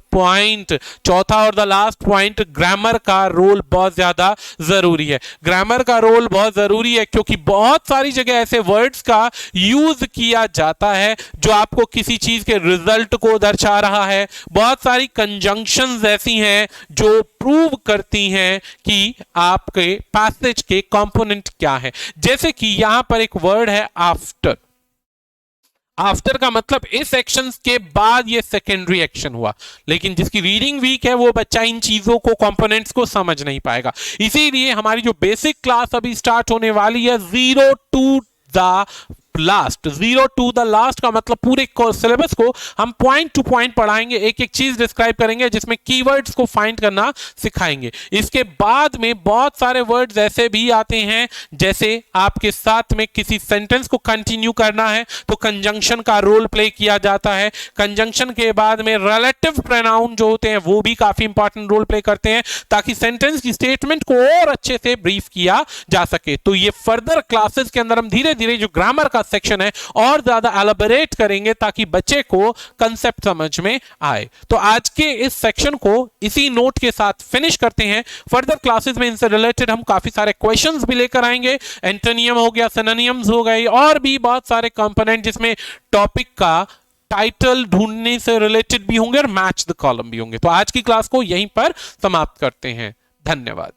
पॉइंट, ग्रामर का रोल बहुत ज्यादा जरूरी है। ग्रामर का रोल बहुत जरूरी है क्योंकि बहुत सारी जगह ऐसे वर्ड्स का यूज किया जाता है जो आपको किसी चीज के रिजल्ट को दर्शा रहा है। बहुत सारी कंजंक्शंस ऐसी हैं जो प्रूव करती हैं कि आपके पैसेज के कंपोनेंट क्या है। जैसे कि यहां पर एक वर्ड है आफ्टर। आफ्टर का मतलब इस एक्शन के बाद ये सेकेंडरी एक्शन हुआ, लेकिन जिसकी रीडिंग वीक है वो बच्चा इन चीजों को, कंपोनेंट्स को समझ नहीं पाएगा। इसीलिए हमारी जो बेसिक क्लास अभी स्टार्ट होने वाली है, zero to the last, zero to the last का मतलब पूरे सिलेबस को हम पॉइंट टू पॉइंट पढ़ाएंगे, एक एक चीज डिस्क्राइब करेंगे, जिसमें कीवर्ड्स को फाइंड करना सिखाएंगे। इसके बाद में बहुत सारे वर्ड्स ऐसे भी आते हैं, जैसे आपके साथ में किसी सेंटेंस को कंटिन्यू करना है तो कंजंक्शन का रोल प्ले किया जाता है। कंजंक्शन के बाद में रिलेटिव प्रोनाउन जो होते हैं वो भी काफी इंपॉर्टेंट रोल प्ले करते हैं, ताकि सेंटेंस की स्टेटमेंट को और अच्छे से ब्रीफ किया जा सके। तो ये फर्दर क्लासेस के अंदर हम धीरे धीरे जो ग्रामर का सेक्शन है और ज्यादा एलाबोरेट करेंगे, ताकि बच्चे को कंसेप्ट समझ में आए। तो आज के इस सेक्शन को इसी नोट के साथ फिनिश करते हैं। फर्दर क्लासेस में इनसे रिलेटेड हम काफी सारे क्वेश्चंस भी लेकर आएंगे, एंटोनियम हो गया, सिनोनिम्स हो गए, और भी बहुत सारे कंपोनेंट जिसमें टॉपिक का टाइटल ढूंढने से रिलेटेड भी होंगे और मैच द कॉलम भी होंगे। तो आज की क्लास को यहीं पर समाप्त करते हैं। धन्यवाद।